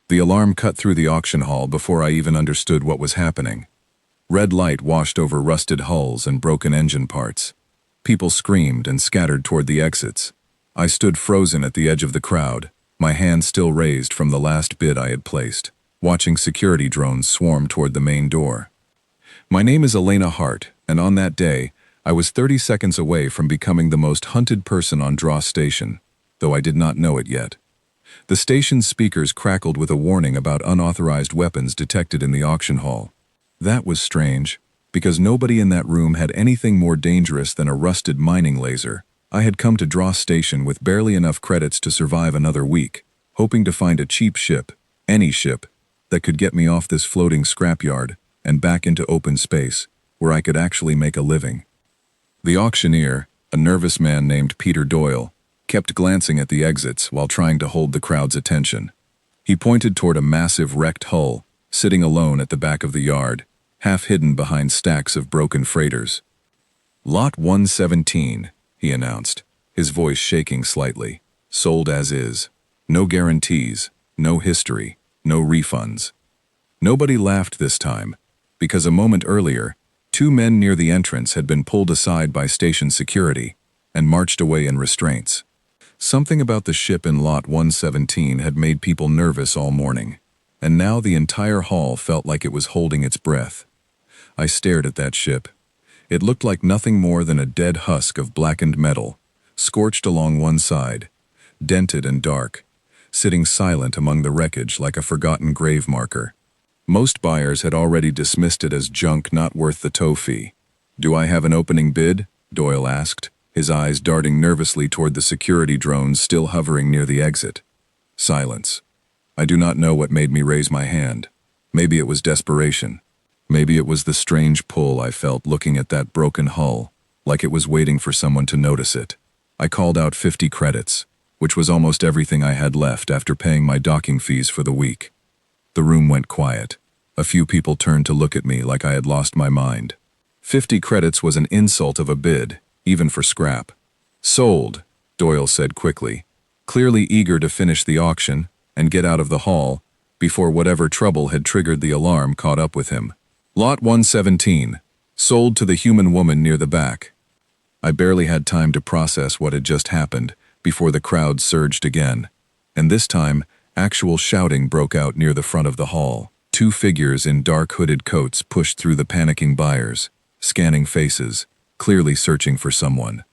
The alarm cut through the auction hall before I even understood what was happening. Red light washed over rusted hulls and broken engine parts. People screamed and scattered toward the exits. I stood frozen at the edge of the crowd, my hand still raised from the last bid I had placed, watching security drones swarm toward the main door. My name is Elena Hart, and on that day, I was 30 seconds away from becoming the most hunted person on Draw Station, though I did not know it yet. The station's speakers crackled with a warning about unauthorized weapons detected in the auction hall. That was strange, because nobody in that room had anything more dangerous than a rusted mining laser. I had come to Draw Station with barely enough credits to survive another week, hoping to find a cheap ship, any ship, that could get me off this floating scrapyard and back into open space, where I could actually make a living. The auctioneer, a nervous man named Peter Doyle, kept glancing at the exits while trying to hold the crowd's attention. He pointed toward a massive wrecked hull, sitting alone at the back of the yard, half hidden behind stacks of broken freighters. Lot 117, he announced, his voice shaking slightly. Sold as is. No guarantees, no history, no refunds. Nobody laughed this time, because a moment earlier, 2 men near the entrance had been pulled aside by station security and marched away in restraints. Something about the ship in Lot 117 had made people nervous all morning, and now the entire hall felt like it was holding its breath. I stared at that ship. It looked like nothing more than a dead husk of blackened metal, scorched along one side, dented and dark, sitting silent among the wreckage like a forgotten grave marker. Most buyers had already dismissed it as junk not worth the tow fee. "Do I have an opening bid?" Doyle asked, his eyes darting nervously toward the security drones still hovering near the exit. Silence. I do not know what made me raise my hand. Maybe it was desperation. Maybe it was the strange pull I felt looking at that broken hull, like it was waiting for someone to notice it. I called out 50 credits, which was almost everything I had left after paying my docking fees for the week. The room went quiet. A few people turned to look at me like I had lost my mind. 50 credits was an insult of a bid, even for scrap. "Sold," Doyle said quickly, clearly eager to finish the auction and get out of the hall before whatever trouble had triggered the alarm caught up with him. Lot 117, sold to the human woman near the back. I barely had time to process what had just happened before the crowd surged again, and this time, actual shouting broke out near the front of the hall. 2 figures in dark hooded coats pushed through the panicking buyers, scanning faces, clearly searching for someone.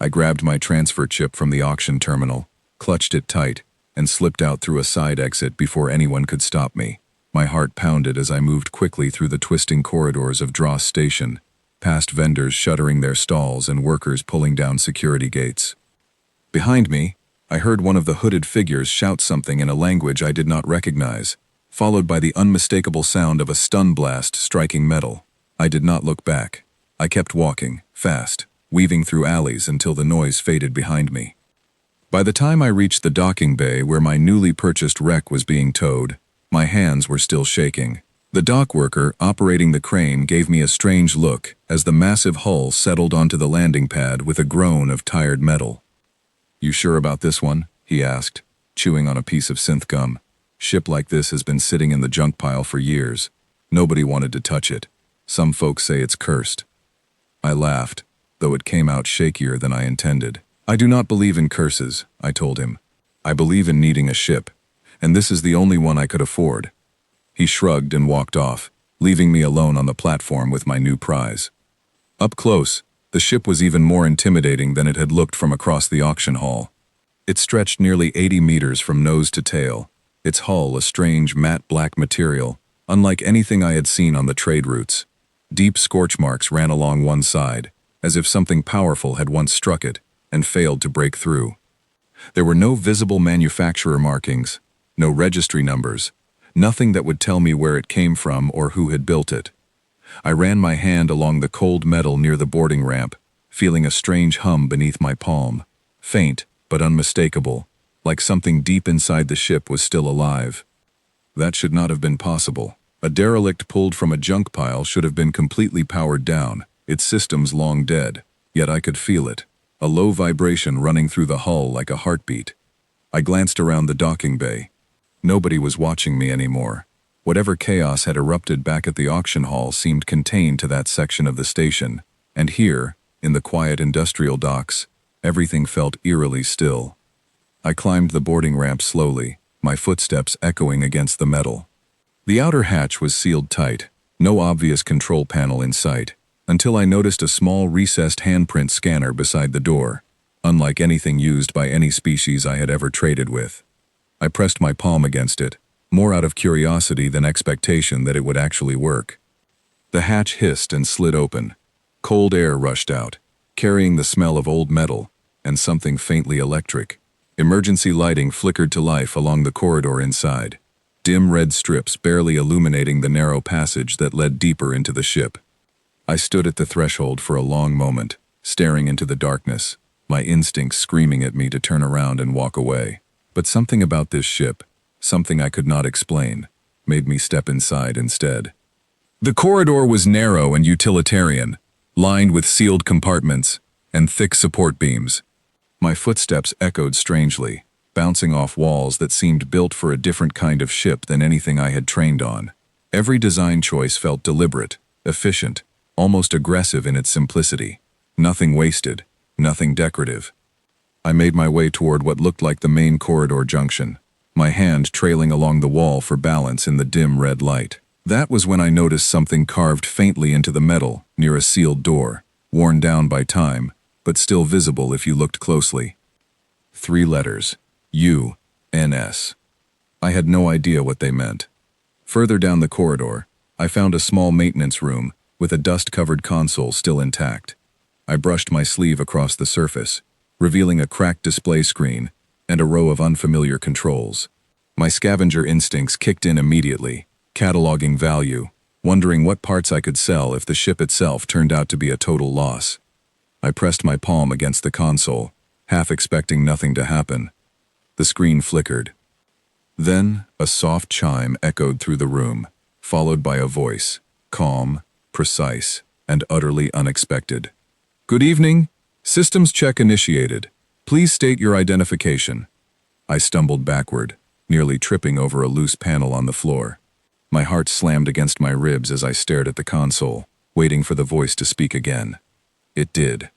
I grabbed my transfer chip from the auction terminal, clutched it tight, and slipped out through a side exit before anyone could stop me. My heart pounded as I moved quickly through the twisting corridors of Draw Station, past vendors shuttering their stalls and workers pulling down security gates. Behind me, I heard one of the hooded figures shout something in a language I did not recognize, followed by the unmistakable sound of a stun blast striking metal. I did not look back. I kept walking, fast, weaving through alleys until the noise faded behind me. By the time I reached the docking bay where my newly purchased wreck was being towed, my hands were still shaking. The dock worker operating the crane gave me a strange look as the massive hull settled onto the landing pad with a groan of tired metal. "You sure about this one?" he asked, chewing on a piece of synth gum. "Ship like this has been sitting in the junk pile for years. Nobody wanted to touch it. Some folks say it's cursed." I laughed, though it came out shakier than I intended. "I do not believe in curses," I told him. "I believe in needing a ship, and this is the only one I could afford." He shrugged and walked off, leaving me alone on the platform with my new prize. Up close, the ship was even more intimidating than it had looked from across the auction hall. It stretched nearly 80 meters from nose to tail, its hull a strange matte black material, unlike anything I had seen on the trade routes. Deep scorch marks ran along one side, as if something powerful had once struck it and failed to break through. There were no visible manufacturer markings, no registry numbers, nothing that would tell me where it came from or who had built it. I ran my hand along the cold metal near the boarding ramp, feeling a strange hum beneath my palm, faint but unmistakable, like something deep inside the ship was still alive. That should not have been possible. A derelict pulled from a junk pile should have been completely powered down, its systems long dead, yet I could feel it, a low vibration running through the hull like a heartbeat. I glanced around the docking bay. Nobody was watching me anymore. Whatever chaos had erupted back at the auction hall seemed contained to that section of the station, and here, in the quiet industrial docks, everything felt eerily still. I climbed the boarding ramp slowly, my footsteps echoing against the metal. The outer hatch was sealed tight, no obvious control panel in sight, until I noticed a small recessed handprint scanner beside the door, unlike anything used by any species I had ever traded with. I pressed my palm against it, more out of curiosity than expectation that it would actually work. The hatch hissed and slid open. Cold air rushed out, carrying the smell of old metal and something faintly electric. Emergency lighting flickered to life along the corridor inside, dim red strips barely illuminating the narrow passage that led deeper into the ship. I stood at the threshold for a long moment, staring into the darkness, my instincts screaming at me to turn around and walk away. But something about this ship, something I could not explain, made me step inside instead. The corridor was narrow and utilitarian, lined with sealed compartments and thick support beams. My footsteps echoed strangely, bouncing off walls that seemed built for a different kind of ship than anything I had trained on. Every design choice felt deliberate, efficient, almost aggressive in its simplicity. Nothing wasted, nothing decorative. I made my way toward what looked like the main corridor junction, my hand trailing along the wall for balance in the dim red light. That was when I noticed something carved faintly into the metal near a sealed door, worn down by time, but still visible if you looked closely. 3 letters, U-N-S. I had no idea what they meant. Further down the corridor, I found a small maintenance room with a dust-covered console still intact. I brushed my sleeve across the surface, revealing a cracked display screen and a row of unfamiliar controls. My scavenger instincts kicked in immediately, cataloging value, wondering what parts I could sell if the ship itself turned out to be a total loss. I pressed my palm against the console, half expecting nothing to happen. The screen flickered. Then, a soft chime echoed through the room, followed by a voice, calm, precise, and utterly unexpected. "Good evening. Systems check initiated. Please state your identification." I stumbled backward, nearly tripping over a loose panel on the floor. My heart slammed against my ribs as I stared at the console, waiting for the voice to speak again. It did.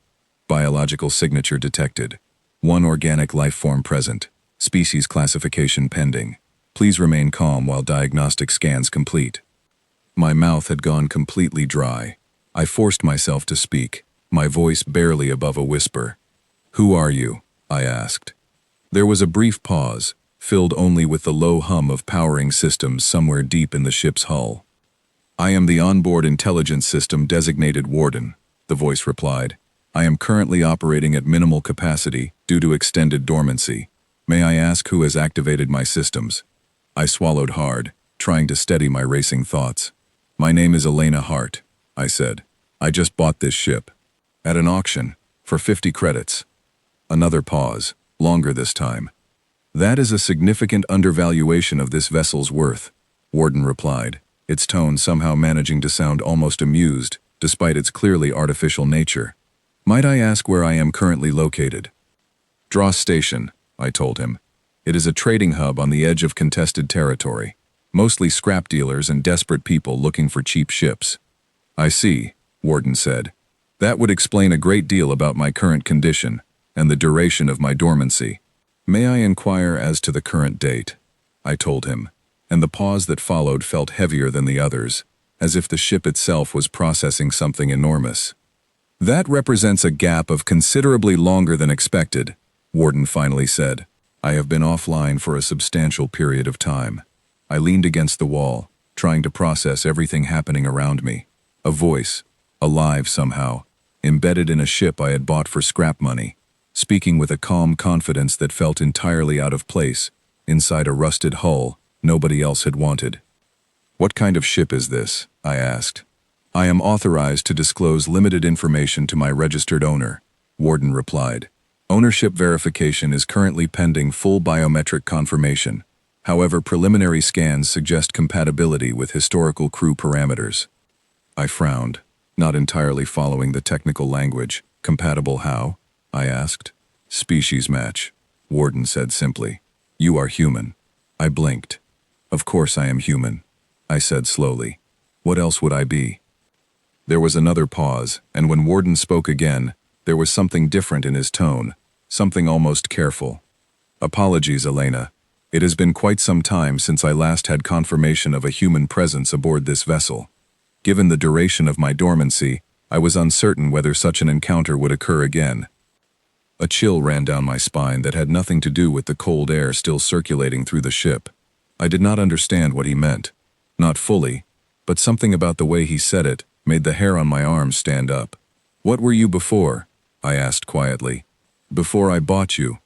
Biological signature detected. 1 organic life form present. Species classification pending. Please remain calm while diagnostic scans complete. My mouth had gone completely dry. I forced myself to speak, my voice barely above a whisper. "Who are you?" I asked. There was a brief pause, filled only with the low hum of powering systems somewhere deep in the ship's hull. "I am the onboard intelligence system designated Warden," the voice replied. "I am currently operating at minimal capacity due to extended dormancy. May I ask who has activated my systems?" I swallowed hard, trying to steady my racing thoughts. "My name is Elena Hart," I said. "I just bought this ship. At an auction, for 50 credits. Another pause, longer this time. "That is a significant undervaluation of this vessel's worth," Warden replied, its tone somehow managing to sound almost amused, despite its clearly artificial nature. "Might I ask where I am currently located?" "Dross Station," I told him. "It is a trading hub on the edge of contested territory, mostly scrap dealers and desperate people looking for cheap ships." "I see," Warden said. "That would explain a great deal about my current condition and the duration of my dormancy. May I inquire as to the current date?" I told him, and the pause that followed felt heavier than the others, as if the ship itself was processing something enormous. "That represents a gap of considerably longer than expected," Warden finally said. "I have been offline for a substantial period of time." I leaned against the wall, trying to process everything happening around me. A voice, alive somehow, embedded in a ship I had bought for scrap money, speaking with a calm confidence that felt entirely out of place, inside a rusted hull nobody else had wanted. "What kind of ship is this?" I asked. "I am authorized to disclose limited information to my registered owner," Warden replied. "Ownership verification is currently pending full biometric confirmation. However, preliminary scans suggest compatibility with historical crew parameters." I frowned, not entirely following the technical language. "Compatible how?" I asked. "Species match," Warden said simply. "You are human." I blinked. Of course I am human, I said slowly. What else would I be? There was another pause, and when Warden spoke again, there was something different in his tone, something almost careful. Apologies, Elena. It has been quite some time since I last had confirmation of a human presence aboard this vessel. Given the duration of my dormancy, I was uncertain whether such an encounter would occur again. A chill ran down my spine that had nothing to do with the cold air still circulating through the ship. I did not understand what he meant. Not fully, but something about the way he said it made the hair on my arms stand up. What were you before? I asked quietly. Before I bought you.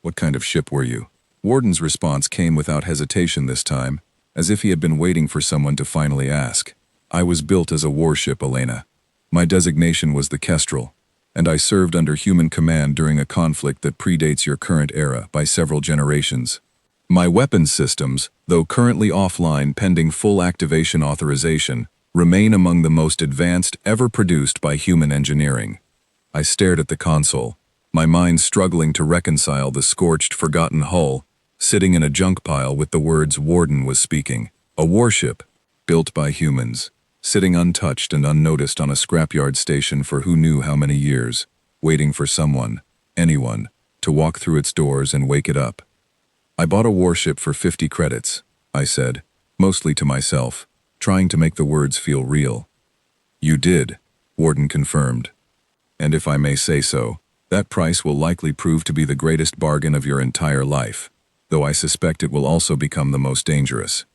What kind of ship were you? Warden's response came without hesitation this time, as if he had been waiting for someone to finally ask. I was built as a warship, Elena. My designation was the Kestrel, and I served under human command during a conflict that predates your current era by several generations. My weapons systems, though currently offline pending full activation authorization, remain among the most advanced ever produced by human engineering. I stared at the console, my mind struggling to reconcile the scorched, forgotten hull, sitting in a junk pile with the words Warden was speaking. A warship, built by humans, sitting untouched and unnoticed on a scrapyard station for who knew how many years, waiting for someone, anyone, to walk through its doors and wake it up. I bought a warship for 50 credits, I said, mostly to myself, trying to make the words feel real. You did, Warden confirmed. And if I may say so, that price will likely prove to be the greatest bargain of your entire life, though I suspect it will also become the most dangerous.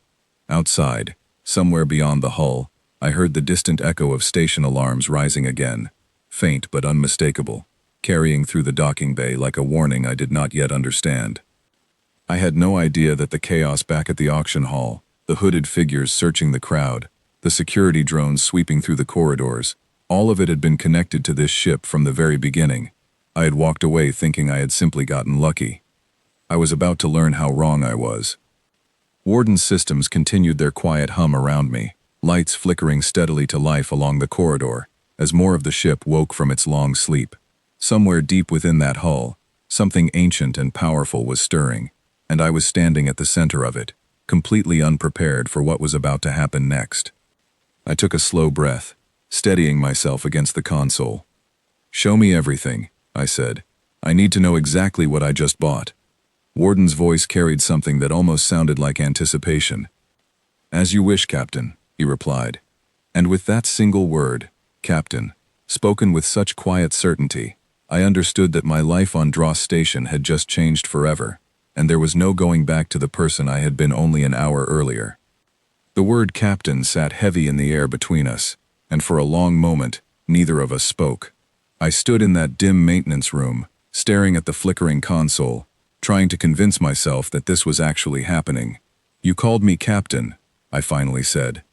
Outside, somewhere beyond the hull, I heard the distant echo of station alarms rising again, faint but unmistakable, carrying through the docking bay like a warning I did not yet understand. I had no idea that the chaos back at the auction hall, the hooded figures searching the crowd, the security drones sweeping through the corridors, all of it had been connected to this ship from the very beginning. I had walked away thinking I had simply gotten lucky. I was about to learn how wrong I was. Warden's systems continued their quiet hum around me, lights flickering steadily to life along the corridor, as more of the ship woke from its long sleep. Somewhere deep within that hull, something ancient and powerful was stirring, and I was standing at the center of it, completely unprepared for what was about to happen next. I took a slow breath, steadying myself against the console. Show me everything, I said. I need to know exactly what I just bought. Warden's voice carried something that almost sounded like anticipation. As you wish, Captain, he replied. And with that single word, Captain, spoken with such quiet certainty, I understood that my life on Dross Station had just changed forever, and there was no going back to the person I had been only an hour earlier. The word Captain sat heavy in the air between us, and for a long moment, neither of us spoke. I stood in that dim maintenance room, staring at the flickering console, trying to convince myself that this was actually happening. You called me Captain, I finally said.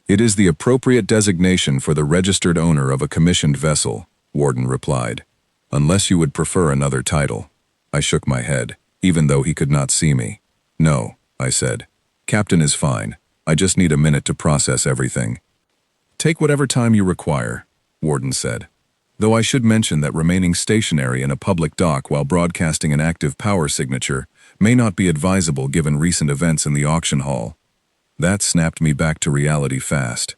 It is the appropriate designation for the registered owner of a commissioned vessel, Warden replied. Unless you would prefer another title. I shook my head, even though he could not see me. No, I said. Captain is fine. I just need a minute to process everything. Take whatever time you require, Warden said. Though I should mention that remaining stationary in a public dock while broadcasting an active power signature may not be advisable given recent events in the auction hall. That snapped me back to reality fast.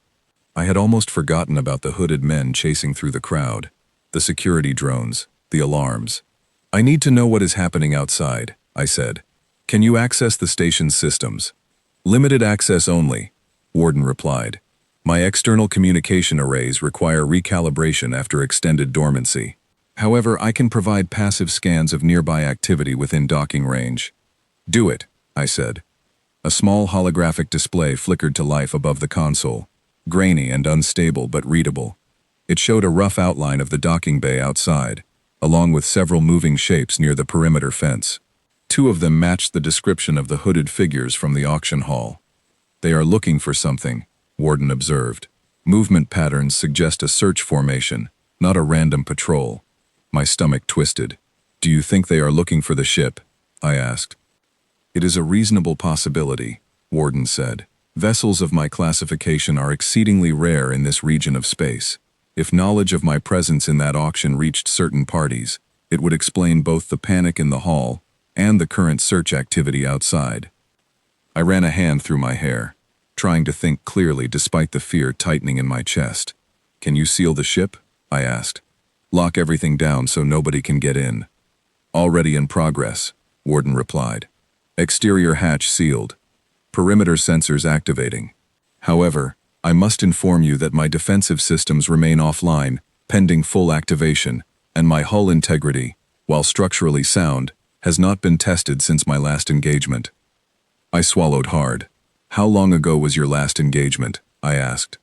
I had almost forgotten about the hooded men chasing through the crowd, the security drones, the alarms. I need to know what is happening outside, I said. Can you access the station's systems? Limited access only, Warden replied. My external communication arrays require recalibration after extended dormancy. However, I can provide passive scans of nearby activity within docking range. Do it, I said. A small holographic display flickered to life above the console, grainy and unstable but readable. It showed a rough outline of the docking bay outside, along with several moving shapes near the perimeter fence. Two of them matched the description of the hooded figures from the auction hall. They are looking for something, Warden observed. Movement patterns suggest a search formation, not a random patrol. My stomach twisted. Do you think they are looking for the ship? I asked. It is a reasonable possibility, Warden said. Vessels of my classification are exceedingly rare in this region of space. If knowledge of my presence in that auction reached certain parties, it would explain both the panic in the hall and the current search activity outside. I ran a hand through my hair, trying to think clearly despite the fear tightening in my chest. "Can you seal the ship?" I asked. "Lock everything down so nobody can get in." "Already in progress," Warden replied. "Exterior hatch sealed. Perimeter sensors activating. However, I must inform you that my defensive systems remain offline, pending full activation, and my hull integrity, while structurally sound, has not been tested since my last engagement." I swallowed hard. "How long ago was your last engagement?" I asked.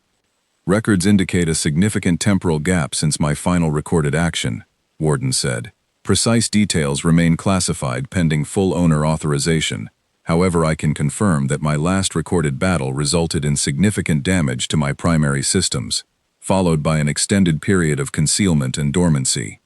"Records indicate a significant temporal gap since my final recorded action," Warden said. "Precise details remain classified pending full owner authorization. However, I can confirm that my last recorded battle resulted in significant damage to my primary systems, followed by an extended period of concealment and dormancy."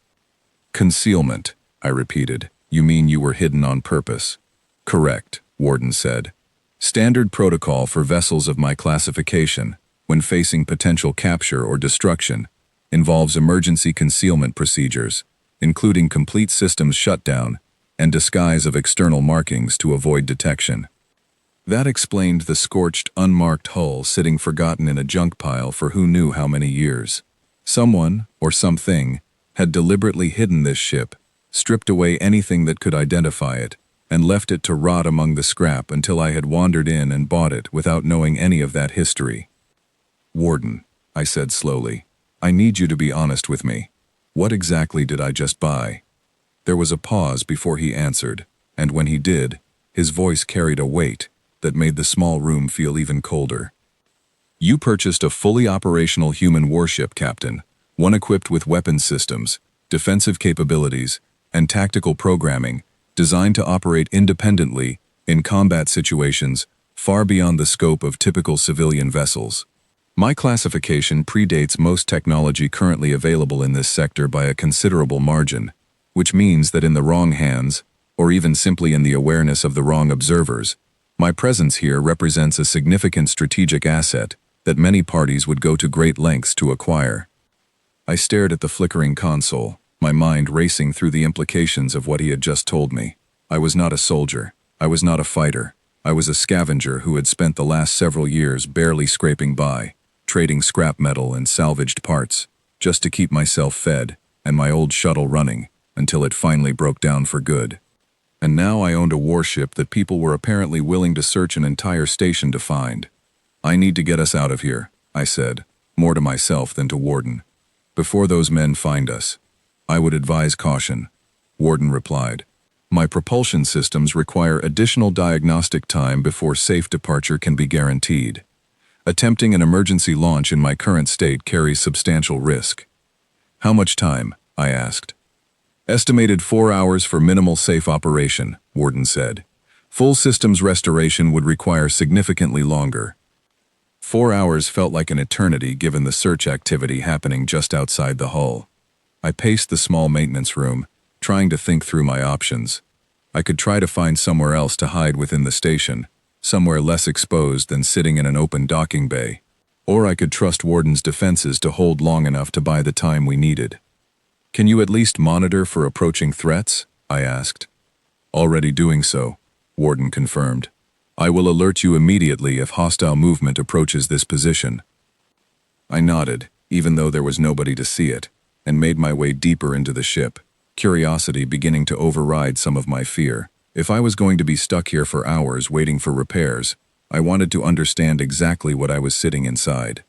"Concealment," I repeated. "You mean you were hidden on purpose?" "Correct," Warden said. "Standard protocol for vessels of my classification, when facing potential capture or destruction, involves emergency concealment procedures, including complete systems shutdown and disguise of external markings to avoid detection." That explained the scorched, unmarked hull sitting forgotten in a junk pile for who knew how many years. Someone, or something, had deliberately hidden this ship, stripped away anything that could identify it, and left it to rot among the scrap until I had wandered in and bought it without knowing any of that history. "Warden," I said slowly, "I need you to be honest with me. What exactly did I just buy?" There was a pause before he answered, and when he did, his voice carried a weight that made the small room feel even colder. "You purchased a fully operational human warship, Captain, one equipped with weapons systems, defensive capabilities, and tactical programming, designed to operate independently in combat situations far beyond the scope of typical civilian vessels. My classification predates most technology currently available in this sector by a considerable margin, which means that in the wrong hands, or even simply in the awareness of the wrong observers, my presence here represents a significant strategic asset that many parties would go to great lengths to acquire." I stared at the flickering console, my mind racing through the implications of what he had just told me. I was not a soldier. I was not a fighter. I was a scavenger who had spent the last several years barely scraping by, trading scrap metal and salvaged parts, just to keep myself fed and my old shuttle running until it finally broke down for good. And now I owned a warship that people were apparently willing to search an entire station to find. "I need to get us out of here," I said, more to myself than to Warden. "Before those men find us." "I would advise caution," Warden replied. "My propulsion systems require additional diagnostic time before safe departure can be guaranteed. Attempting an emergency launch in my current state carries substantial risk." "How much time?" I asked. "Estimated 4 hours for minimal safe operation," Warden said. "Full systems restoration would require significantly longer." 4 hours felt like an eternity given the search activity happening just outside the hull. I paced the small maintenance room, trying to think through my options. I could try to find somewhere else to hide within the station, somewhere less exposed than sitting in an open docking bay. Or I could trust Warden's defenses to hold long enough to buy the time we needed. "Can you at least monitor for approaching threats?" I asked. "Already doing so," Warden confirmed. "I will alert you immediately if hostile movement approaches this position." I nodded, even though there was nobody to see it, and made my way deeper into the ship, curiosity beginning to override some of my fear. If I was going to be stuck here for hours waiting for repairs, I wanted to understand exactly what I was sitting inside.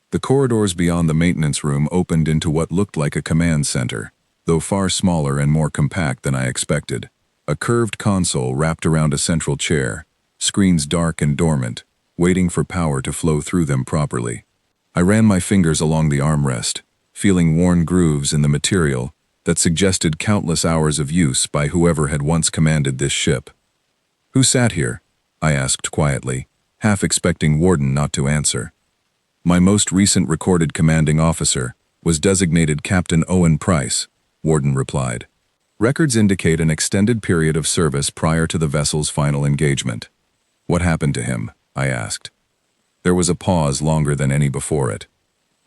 The corridors beyond the maintenance room opened into what looked like a command center, though far smaller and more compact than I expected. A curved console wrapped around a central chair, screens dark and dormant, waiting for power to flow through them properly. I ran my fingers along the armrest, feeling worn grooves in the material that suggested countless hours of use by whoever had once commanded this ship. "Who sat here?" I asked quietly, half expecting Warden not to answer. "My most recent recorded commanding officer was designated Captain Owen Price," Warden replied. "Records indicate an extended period of service prior to the vessel's final engagement." "What happened to him?" I asked. There was a pause longer than any before it.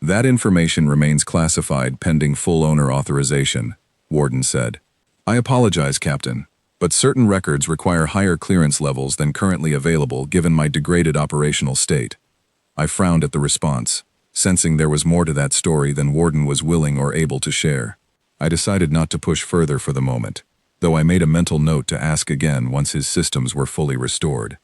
"That information remains classified pending full owner authorization," Warden said. "I apologize, Captain, but certain records require higher clearance levels than currently available given my degraded operational state. I frowned at the response, sensing there was more to that story than Warden was willing or able to share. I decided not to push further for the moment, though I made a mental note to ask again once his systems were fully restored.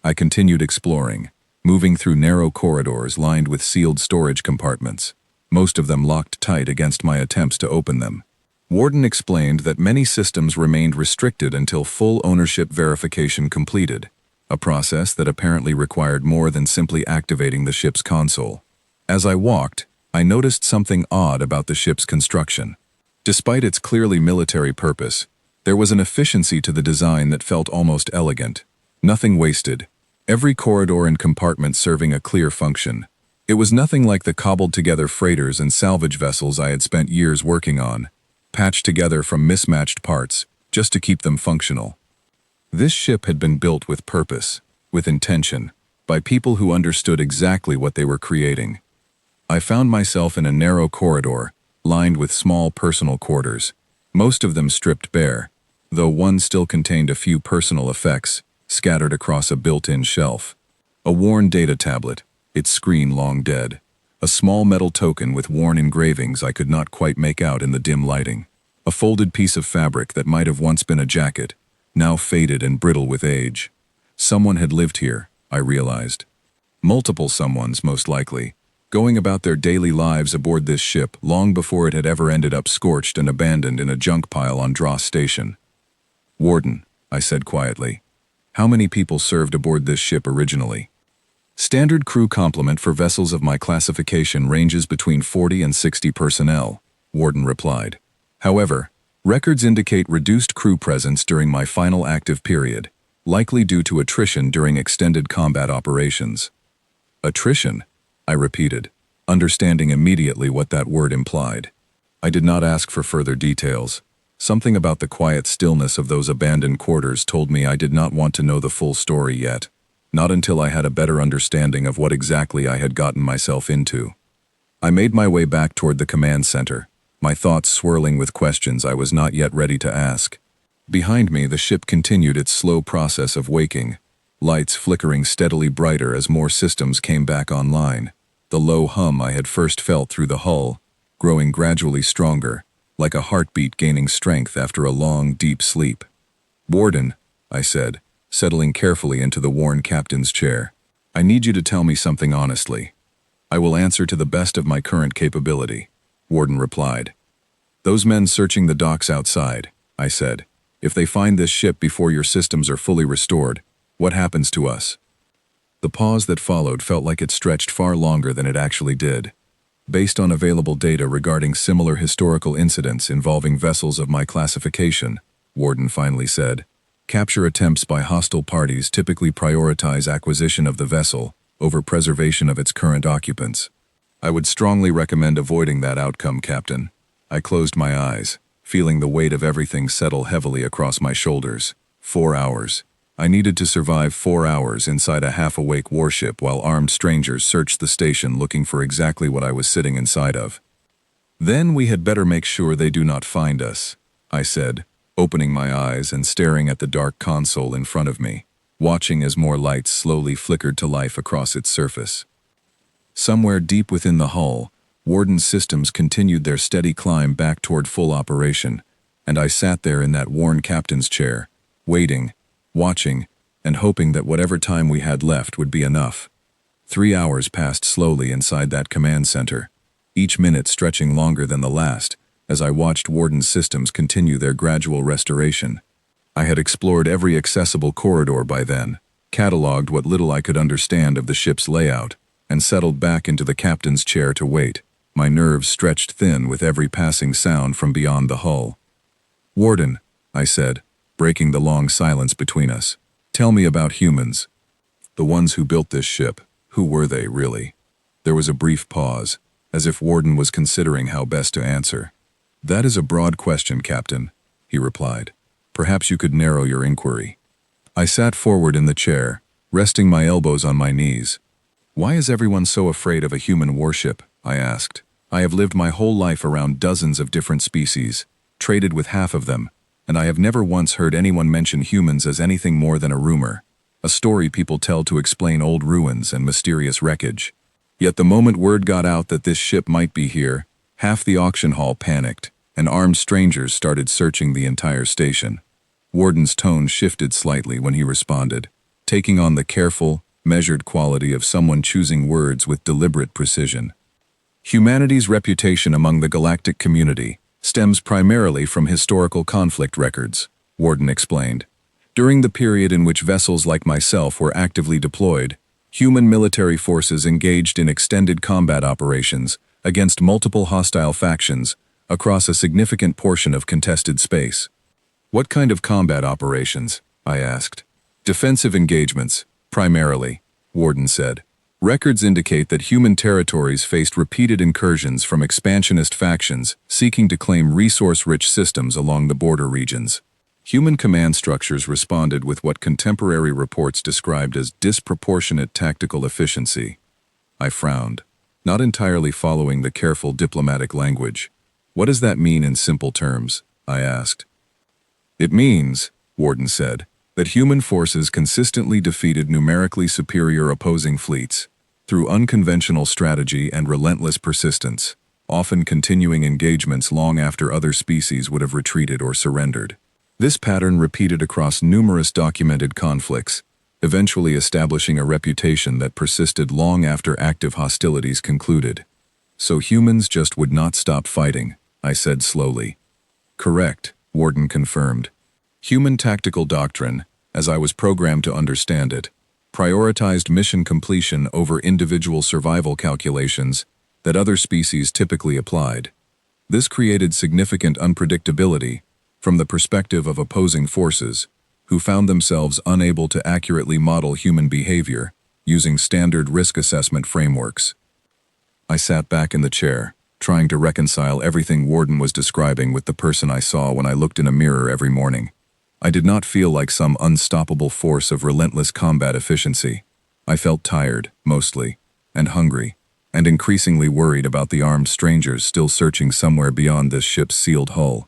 I continued exploring, moving through narrow corridors lined with sealed storage compartments, most of them locked tight against my attempts to open them. Warden explained that many systems remained restricted until full ownership verification completed, a process that apparently required more than simply activating the ship's console. As I walked, I noticed something odd about the ship's construction. Despite its clearly military purpose, there was an efficiency to the design that felt almost elegant. Nothing wasted, every corridor and compartment serving a clear function. It was nothing like the cobbled-together freighters and salvage vessels I had spent years working on, patched together from mismatched parts, just to keep them functional. This ship had been built with purpose, with intention, by people who understood exactly what they were creating. I found myself in a narrow corridor, lined with small personal quarters, most of them stripped bare, though one still contained a few personal effects, scattered across a built-in shelf. A worn data tablet, its screen long dead. A small metal token with worn engravings I could not quite make out in the dim lighting. A folded piece of fabric that might have once been a jacket, now faded and brittle with age. Someone had lived here, I realized. Multiple someones, most likely, going about their daily lives aboard this ship long before it had ever ended up scorched and abandoned in a junk pile on Dross Station. Warden, I said quietly, how many people served aboard this ship originally? Standard crew complement for vessels of my classification ranges between 40 and 60 personnel, Warden replied. However, records indicate reduced crew presence during my final active period, likely due to attrition during extended combat operations. Attrition? I repeated, understanding immediately what that word implied. I did not ask for further details. Something about the quiet stillness of those abandoned quarters told me I did not want to know the full story yet. Not until I had a better understanding of what exactly I had gotten myself into. I made my way back toward the command center, my thoughts swirling with questions I was not yet ready to ask. Behind me, the ship continued its slow process of waking, lights flickering steadily brighter as more systems came back online, the low hum I had first felt through the hull, growing gradually stronger, like a heartbeat gaining strength after a long, deep sleep. Warden, I said, settling carefully into the worn captain's chair. I need you to tell me something honestly. I will answer to the best of my current capability, Warden replied. Those men searching the docks outside, I said, if they find this ship before your systems are fully restored, what happens to us? The pause that followed felt like it stretched far longer than it actually did. Based on available data regarding similar historical incidents involving vessels of my classification, Warden finally said, capture attempts by hostile parties typically prioritize acquisition of the vessel over preservation of its current occupants. I would strongly recommend avoiding that outcome, Captain. I closed my eyes, feeling the weight of everything settle heavily across my shoulders. 4 hours. I needed to survive 4 hours inside a half-awake warship while armed strangers searched the station looking for exactly what I was sitting inside of. Then we had better make sure they do not find us, I said, opening my eyes and staring at the dark console in front of me, watching as more lights slowly flickered to life across its surface. Somewhere deep within the hull, Warden's systems continued their steady climb back toward full operation, and I sat there in that worn captain's chair, waiting, watching, and hoping that whatever time we had left would be enough. 3 hours passed slowly inside that command center, each minute stretching longer than the last, as I watched Warden's systems continue their gradual restoration. I had explored every accessible corridor by then, cataloged what little I could understand of the ship's layout, and settled back into the captain's chair to wait, my nerves stretched thin with every passing sound from beyond the hull. Warden, I said, breaking the long silence between us, tell me about humans. The ones who built this ship, who were they, really? There was a brief pause, as if Warden was considering how best to answer. That is a broad question, Captain, he replied. Perhaps you could narrow your inquiry. I sat forward in the chair, resting my elbows on my knees. Why is everyone so afraid of a human warship? I asked. I have lived my whole life around dozens of different species, traded with half of them, and I have never once heard anyone mention humans as anything more than a rumor, a story people tell to explain old ruins and mysterious wreckage. Yet the moment word got out that this ship might be here, half the auction hall panicked, and armed strangers started searching the entire station. Warden's tone shifted slightly when he responded, taking on the careful, measured quality of someone choosing words with deliberate precision. Humanity's reputation among the galactic community stems primarily from historical conflict records, Warden explained. During the period in which vessels like myself were actively deployed, human military forces engaged in extended combat operations against multiple hostile factions across a significant portion of contested space. What kind of combat operations? I asked. Defensive engagements, primarily, Warden said. Records indicate that human territories faced repeated incursions from expansionist factions seeking to claim resource-rich systems along the border regions. Human command structures responded with what contemporary reports described as disproportionate tactical efficiency. I frowned, not entirely following the careful diplomatic language. What does that mean in simple terms? I asked. It means, Warden said, that human forces consistently defeated numerically superior opposing fleets through unconventional strategy and relentless persistence, often continuing engagements long after other species would have retreated or surrendered. This pattern repeated across numerous documented conflicts, eventually establishing a reputation that persisted long after active hostilities concluded. So humans just would not stop fighting, I said slowly. Correct, Warden confirmed. Human tactical doctrine, as I was programmed to understand it, prioritized mission completion over individual survival calculations that other species typically applied. This created significant unpredictability from the perspective of opposing forces, who found themselves unable to accurately model human behavior using standard risk assessment frameworks. I sat back in the chair, trying to reconcile everything Warden was describing with the person I saw when I looked in a mirror every morning. I did not feel like some unstoppable force of relentless combat efficiency. I felt tired, mostly, and hungry, and increasingly worried about the armed strangers still searching somewhere beyond this ship's sealed hull.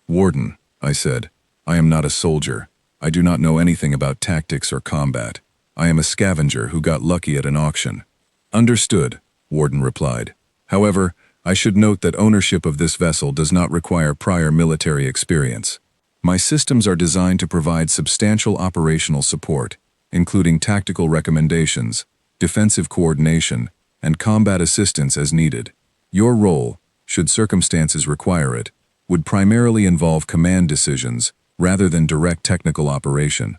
Warden, I said, I am not a soldier. I do not know anything about tactics or combat. I am a scavenger who got lucky at an auction. Understood, Warden replied. However, I should note that ownership of this vessel does not require prior military experience. My systems are designed to provide substantial operational support, including tactical recommendations, defensive coordination, and combat assistance as needed. Your role, should circumstances require it, would primarily involve command decisions rather than direct technical operation.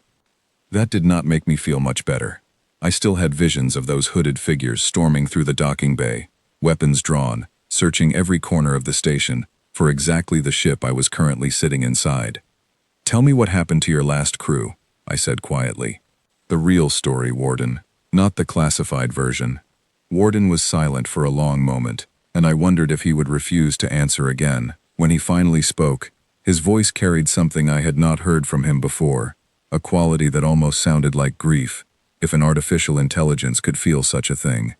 That did not make me feel much better. I still had visions of those hooded figures storming through the docking bay, weapons drawn, searching every corner of the station for exactly the ship I was currently sitting inside. Tell me what happened to your last crew, I said quietly. The real story, Warden, not the classified version. Warden was silent for a long moment, and I wondered if he would refuse to answer again. When he finally spoke, his voice carried something I had not heard from him before, a quality that almost sounded like grief, if an artificial intelligence could feel such a thing.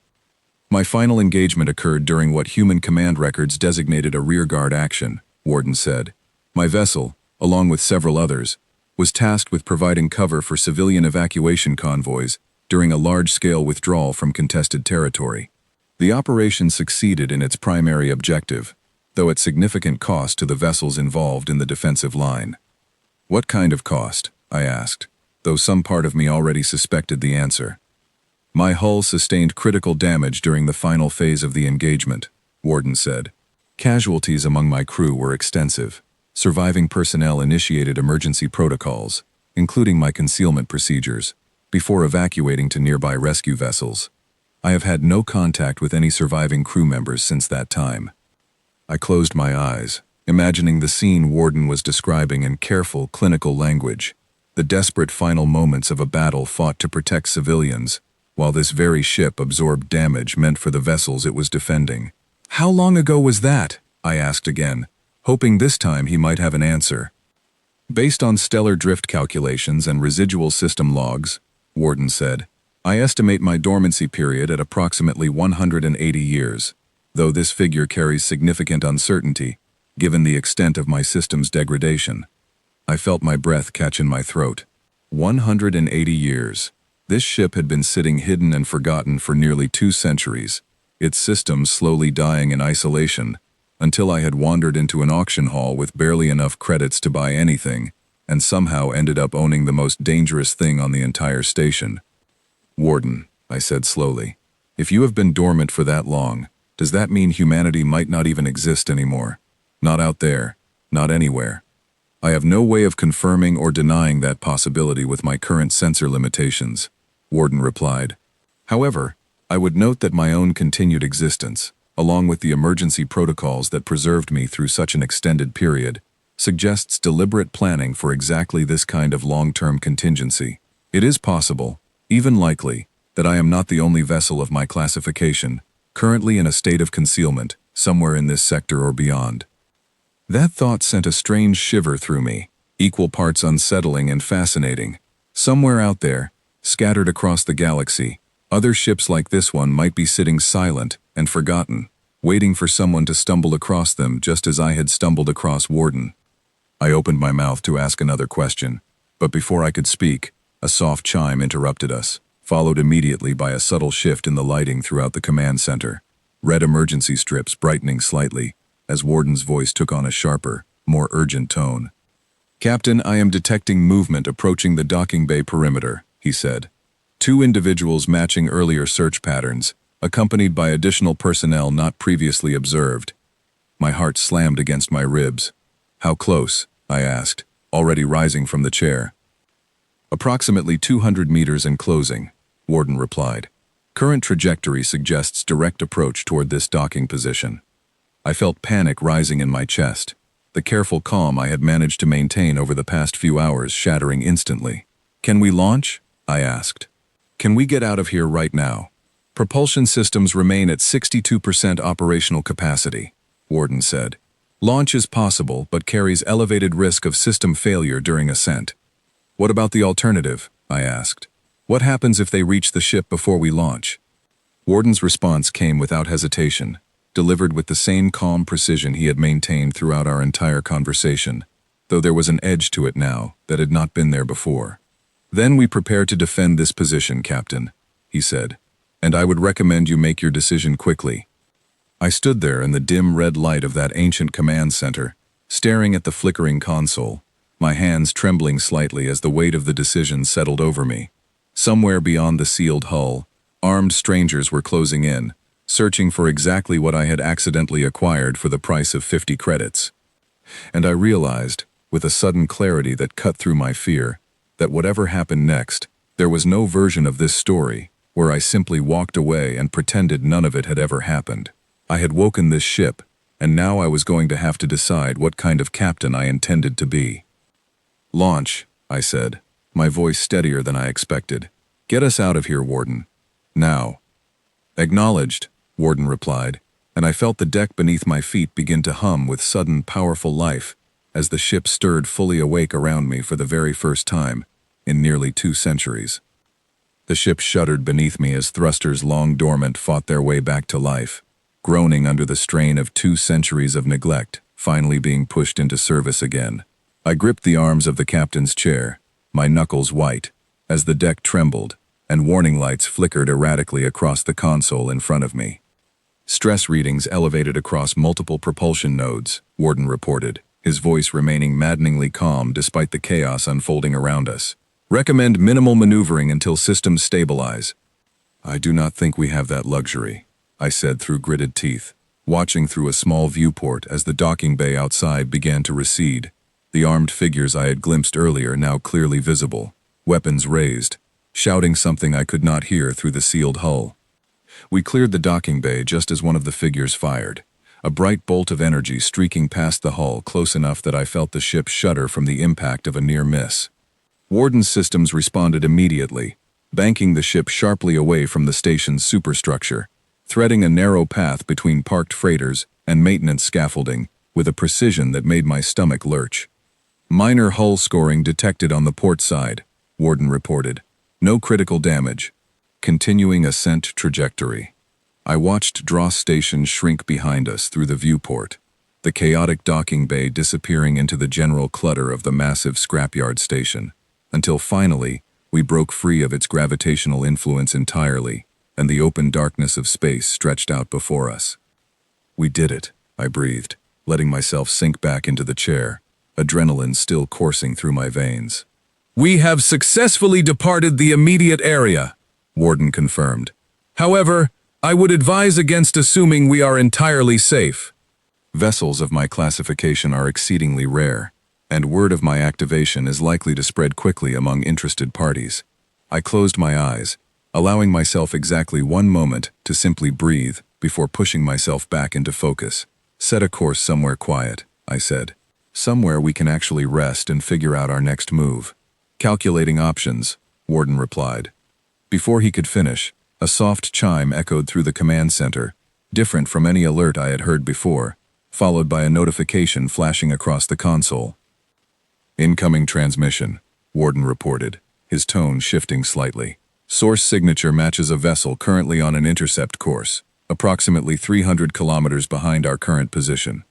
My final engagement occurred during what human command records designated a rearguard action, Warden said. My vessel, along with several others, was tasked with providing cover for civilian evacuation convoys during a large-scale withdrawal from contested territory. The operation succeeded in its primary objective, though at significant cost to the vessels involved in the defensive line. What kind of cost? I asked, though some part of me already suspected the answer. My hull sustained critical damage during the final phase of the engagement, Warden said. Casualties among my crew were extensive. Surviving personnel initiated emergency protocols, including my concealment procedures, before evacuating to nearby rescue vessels. I have had no contact with any surviving crew members since that time. I closed my eyes, imagining the scene Warden was describing in careful, clinical language, the desperate final moments of a battle fought to protect civilians, while this very ship absorbed damage meant for the vessels it was defending. How long ago was that? I asked again, hoping this time he might have an answer. Based on stellar drift calculations and residual system logs, Warden said, I estimate my dormancy period at approximately 180 years, though this figure carries significant uncertainty, given the extent of my system's degradation. I felt my breath catch in my throat. 180 years. This ship had been sitting hidden and forgotten for nearly 2 centuries, its systems slowly dying in isolation, until I had wandered into an auction hall with barely enough credits to buy anything, and somehow ended up owning the most dangerous thing on the entire station. Warden, I said slowly, if you have been dormant for that long, does that mean humanity might not even exist anymore? Not out there, not anywhere. I have no way of confirming or denying that possibility with my current sensor limitations, Warden replied. However, I would note that my own continued existence, along with the emergency protocols that preserved me through such an extended period, suggests deliberate planning for exactly this kind of long-term contingency. It is possible, even likely, that I am not the only vessel of my classification, currently in a state of concealment, somewhere in this sector or beyond. That thought sent a strange shiver through me, equal parts unsettling and fascinating. Somewhere out there, scattered across the galaxy, other ships like this one might be sitting silent and forgotten, waiting for someone to stumble across them just as I had stumbled across Warden. I opened my mouth to ask another question, but before I could speak, a soft chime interrupted us, followed immediately by a subtle shift in the lighting throughout the command center, red emergency strips brightening slightly as Warden's voice took on a sharper, more urgent tone. "Captain, I am detecting movement approaching the docking bay perimeter," he said. "2 individuals matching earlier search patterns, accompanied by additional personnel not previously observed." My heart slammed against my ribs. "How close?" I asked, already rising from the chair. "Approximately 200 meters and closing," Warden replied. "Current trajectory suggests direct approach toward this docking position." I felt panic rising in my chest, the careful calm I had managed to maintain over the past few hours shattering instantly. "Can we launch?" I asked. "Can we get out of here right now?" "Propulsion systems remain at 62% operational capacity," Warden said. "Launch is possible but carries elevated risk of system failure during ascent." "What about the alternative?" I asked. "What happens if they reach the ship before we launch?" Warden's response came without hesitation, delivered with the same calm precision he had maintained throughout our entire conversation, though there was an edge to it now that had not been there before. "Then we prepare to defend this position, Captain," he said, "and I would recommend you make your decision quickly." I stood there in the dim red light of that ancient command center, staring at the flickering console, my hands trembling slightly as the weight of the decision settled over me. Somewhere beyond the sealed hull, armed strangers were closing in, searching for exactly what I had accidentally acquired for the price of 50 credits. And I realized, with a sudden clarity that cut through my fear, that whatever happened next, there was no version of this story where I simply walked away and pretended none of it had ever happened. I had woken this ship, and now I was going to have to decide what kind of captain I intended to be. "Launch," I said, my voice steadier than I expected. "Get us out of here, Warden. Now." "Acknowledged," Warden replied, and I felt the deck beneath my feet begin to hum with sudden, powerful life as the ship stirred fully awake around me for the very first time in nearly 2 centuries. The ship shuddered beneath me as thrusters long dormant fought their way back to life, groaning under the strain of 2 centuries of neglect, finally being pushed into service again. I gripped the arms of the captain's chair, my knuckles white, as the deck trembled and warning lights flickered erratically across the console in front of me. "Stress readings elevated across multiple propulsion nodes," Warden reported, his voice remaining maddeningly calm despite the chaos unfolding around us. "Recommend minimal maneuvering until systems stabilize." "I do not think we have that luxury," I said through gritted teeth, watching through a small viewport as the docking bay outside began to recede, the armed figures I had glimpsed earlier now clearly visible, weapons raised, shouting something I could not hear through the sealed hull. We cleared the docking bay just as one of the figures fired, a bright bolt of energy streaking past the hull close enough that I felt the ship shudder from the impact of a near miss. Warden's systems responded immediately, banking the ship sharply away from the station's superstructure, threading a narrow path between parked freighters and maintenance scaffolding with a precision that made my stomach lurch. "Minor hull scoring detected on the port side," Warden reported. "No critical damage. Continuing ascent trajectory." I watched Dross Station shrink behind us through the viewport, the chaotic docking bay disappearing into the general clutter of the massive scrapyard station, until finally we broke free of its gravitational influence entirely, and the open darkness of space stretched out before us. We did it, I breathed, letting myself sink back into the chair, adrenaline still coursing through my veins. "We have successfully departed the immediate area," Warden confirmed. "However, I would advise against assuming we are entirely safe." Vessels of my classification are exceedingly rare, and word of my activation is likely to spread quickly among interested parties. I closed my eyes, allowing myself exactly one moment to simply breathe before pushing myself back into focus. "Set a course somewhere quiet," I said. "Somewhere we can actually rest and figure out our next move." "Calculating options," Warden replied. Before he could finish, a soft chime echoed through the command center, different from any alert I had heard before, followed by a notification flashing across the console. "Incoming transmission," Warden reported, his tone shifting slightly. "Source signature matches a vessel currently on an intercept course, approximately 300 kilometers behind our current position."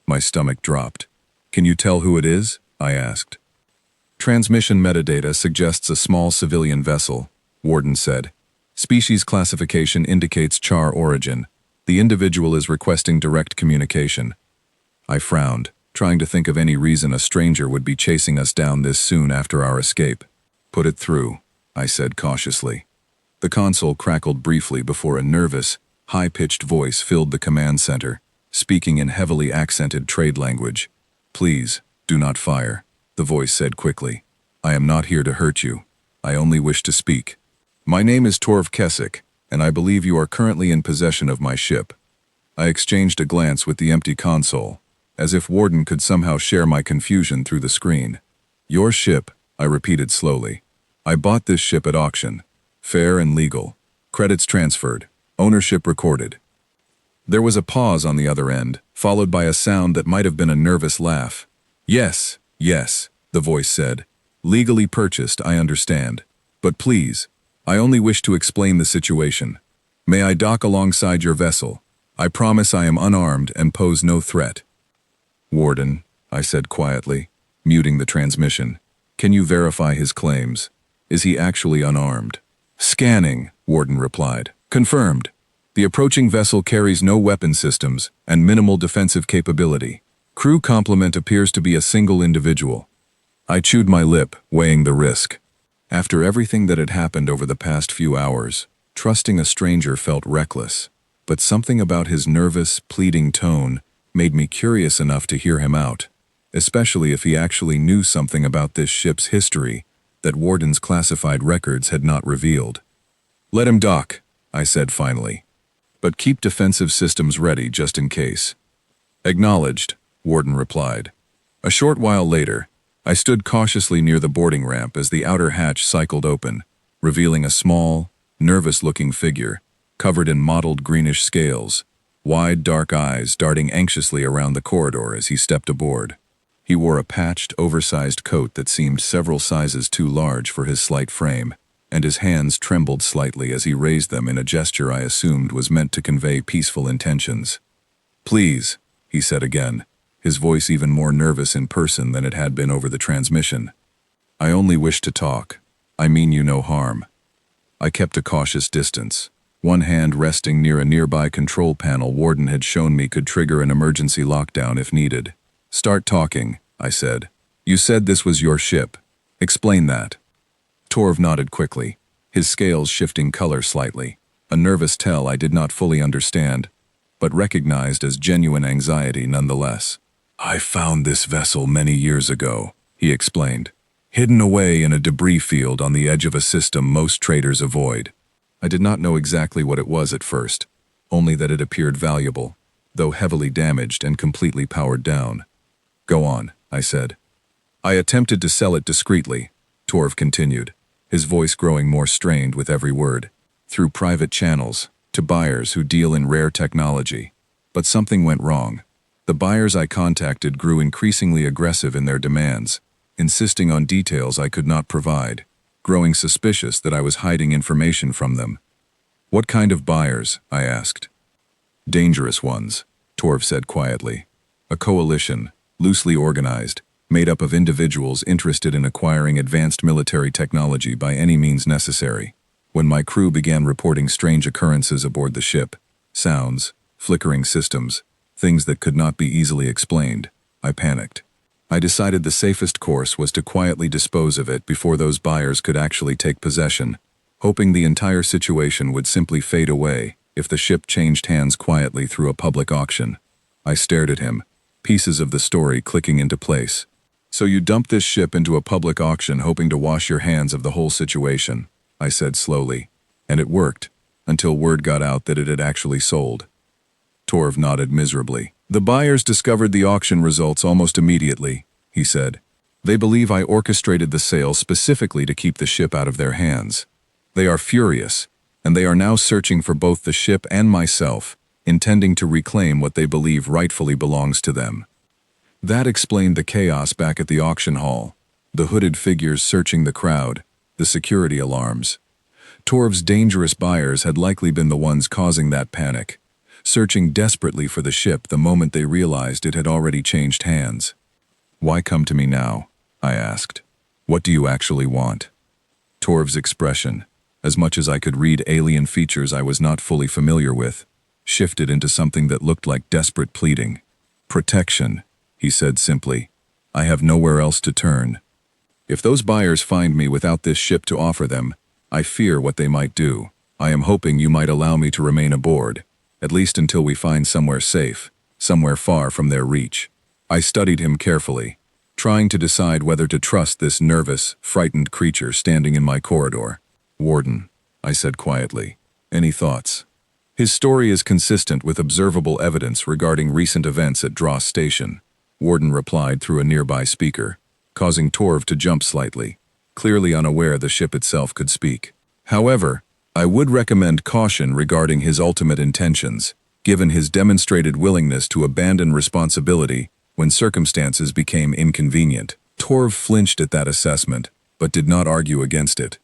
My stomach dropped. "Can you tell who it is?" I asked. "Transmission metadata suggests a small civilian vessel," Warden said. "Species classification indicates char origin. The individual is requesting direct communication." I frowned, trying to think of any reason a stranger would be chasing us down this soon after our escape. "Put it through," I said cautiously. The console crackled briefly before a nervous, high-pitched voice filled the command center, speaking in heavily accented trade language. "Please, do not fire," the voice said quickly. "I am not here to hurt you. I only wish to speak. My name is Torv Keswick, and I believe you are currently in possession of my ship." I exchanged a glance with the empty console, as if Warden could somehow share my confusion through the screen. "Your ship," I repeated slowly. "I bought this ship at auction. Fair and legal. Credits transferred. Ownership recorded." There was a pause on the other end, followed by a sound that might have been a nervous laugh. "Yes, yes," the voice said. "Legally purchased, I understand. But please, I only wish to explain the situation. May I dock alongside your vessel? I promise I am unarmed and pose no threat." "Warden," I said quietly, muting the transmission, "can you verify his claims? Is he actually unarmed?" "Scanning," Warden replied. "Confirmed. The approaching vessel carries no weapon systems and minimal defensive capability. Crew complement appears to be a single individual." I chewed my lip, weighing the risk. After everything that had happened over the past few hours, trusting a stranger felt reckless, but something about his nervous, pleading tone made me curious enough to hear him out, especially if he actually knew something about this ship's history that Warden's classified records had not revealed. "Let him dock," I said finally. "But keep defensive systems ready just in case." "Acknowledged," Warden replied. A short while later, I stood cautiously near the boarding ramp as the outer hatch cycled open, revealing a small, nervous-looking figure, covered in mottled greenish scales, wide dark eyes darting anxiously around the corridor as he stepped aboard. He wore a patched, oversized coat that seemed several sizes too large for his slight frame, and his hands trembled slightly as he raised them in a gesture I assumed was meant to convey peaceful intentions. "Please," he said again, his voice even more nervous in person than it had been over the transmission. "I only wish to talk. I mean you no harm." I kept a cautious distance, one hand resting near a nearby control panel Warden had shown me could trigger an emergency lockdown if needed. "Start talking," I said. "You said this was your ship. Explain that." Torv nodded quickly, his scales shifting color slightly, a nervous tell I did not fully understand, but recognized as genuine anxiety nonetheless. "I found this vessel many years ago," he explained, "hidden away in a debris field on the edge of a system most traders avoid." I did not know exactly what it was at first, only that it appeared valuable, though heavily damaged and completely powered down. "Go on," I said. "I attempted to sell it discreetly," Torv continued, his voice growing more strained with every word, "through private channels, to buyers who deal in rare technology. But something went wrong. The buyers I contacted grew increasingly aggressive in their demands, insisting on details I could not provide, growing suspicious that I was hiding information from them." "What kind of buyers?" I asked. "Dangerous ones," Torv said quietly. A coalition, loosely organized, made up of individuals interested in acquiring advanced military technology by any means necessary. When my crew began reporting strange occurrences aboard the ship, sounds, flickering systems, things that could not be easily explained, I panicked. I decided the safest course was to quietly dispose of it before those buyers could actually take possession, hoping the entire situation would simply fade away if the ship changed hands quietly through a public auction. I stared at him, pieces of the story clicking into place. "So you dumped this ship into a public auction hoping to wash your hands of the whole situation," I said slowly. "And it worked, until word got out that it had actually sold." Torv nodded miserably. "The buyers discovered the auction results almost immediately," he said. "They believe I orchestrated the sale specifically to keep the ship out of their hands. They are furious, and they are now searching for both the ship and myself, intending to reclaim what they believe rightfully belongs to them." That explained the chaos back at the auction hall, the hooded figures searching the crowd, the security alarms. Torv's dangerous buyers had likely been the ones causing that panic, searching desperately for the ship the moment they realized it had already changed hands. "Why come to me now?" I asked. "What do you actually want?" Torv's expression, as much as I could read alien features I was not fully familiar with, shifted into something that looked like desperate pleading. "Protection," he said simply. "I have nowhere else to turn. If those buyers find me without this ship to offer them, I fear what they might do. I am hoping you might allow me to remain aboard, at least until we find somewhere safe, somewhere far from their reach." I studied him carefully, trying to decide whether to trust this nervous, frightened creature standing in my corridor. "Warden," I said quietly, "any thoughts?" "His story is consistent with observable evidence regarding recent events at Dross Station," Warden replied through a nearby speaker, causing Torv to jump slightly, clearly unaware the ship itself could speak. "However, I would recommend caution regarding his ultimate intentions, given his demonstrated willingness to abandon responsibility when circumstances became inconvenient." Torv flinched at that assessment, but did not argue against it.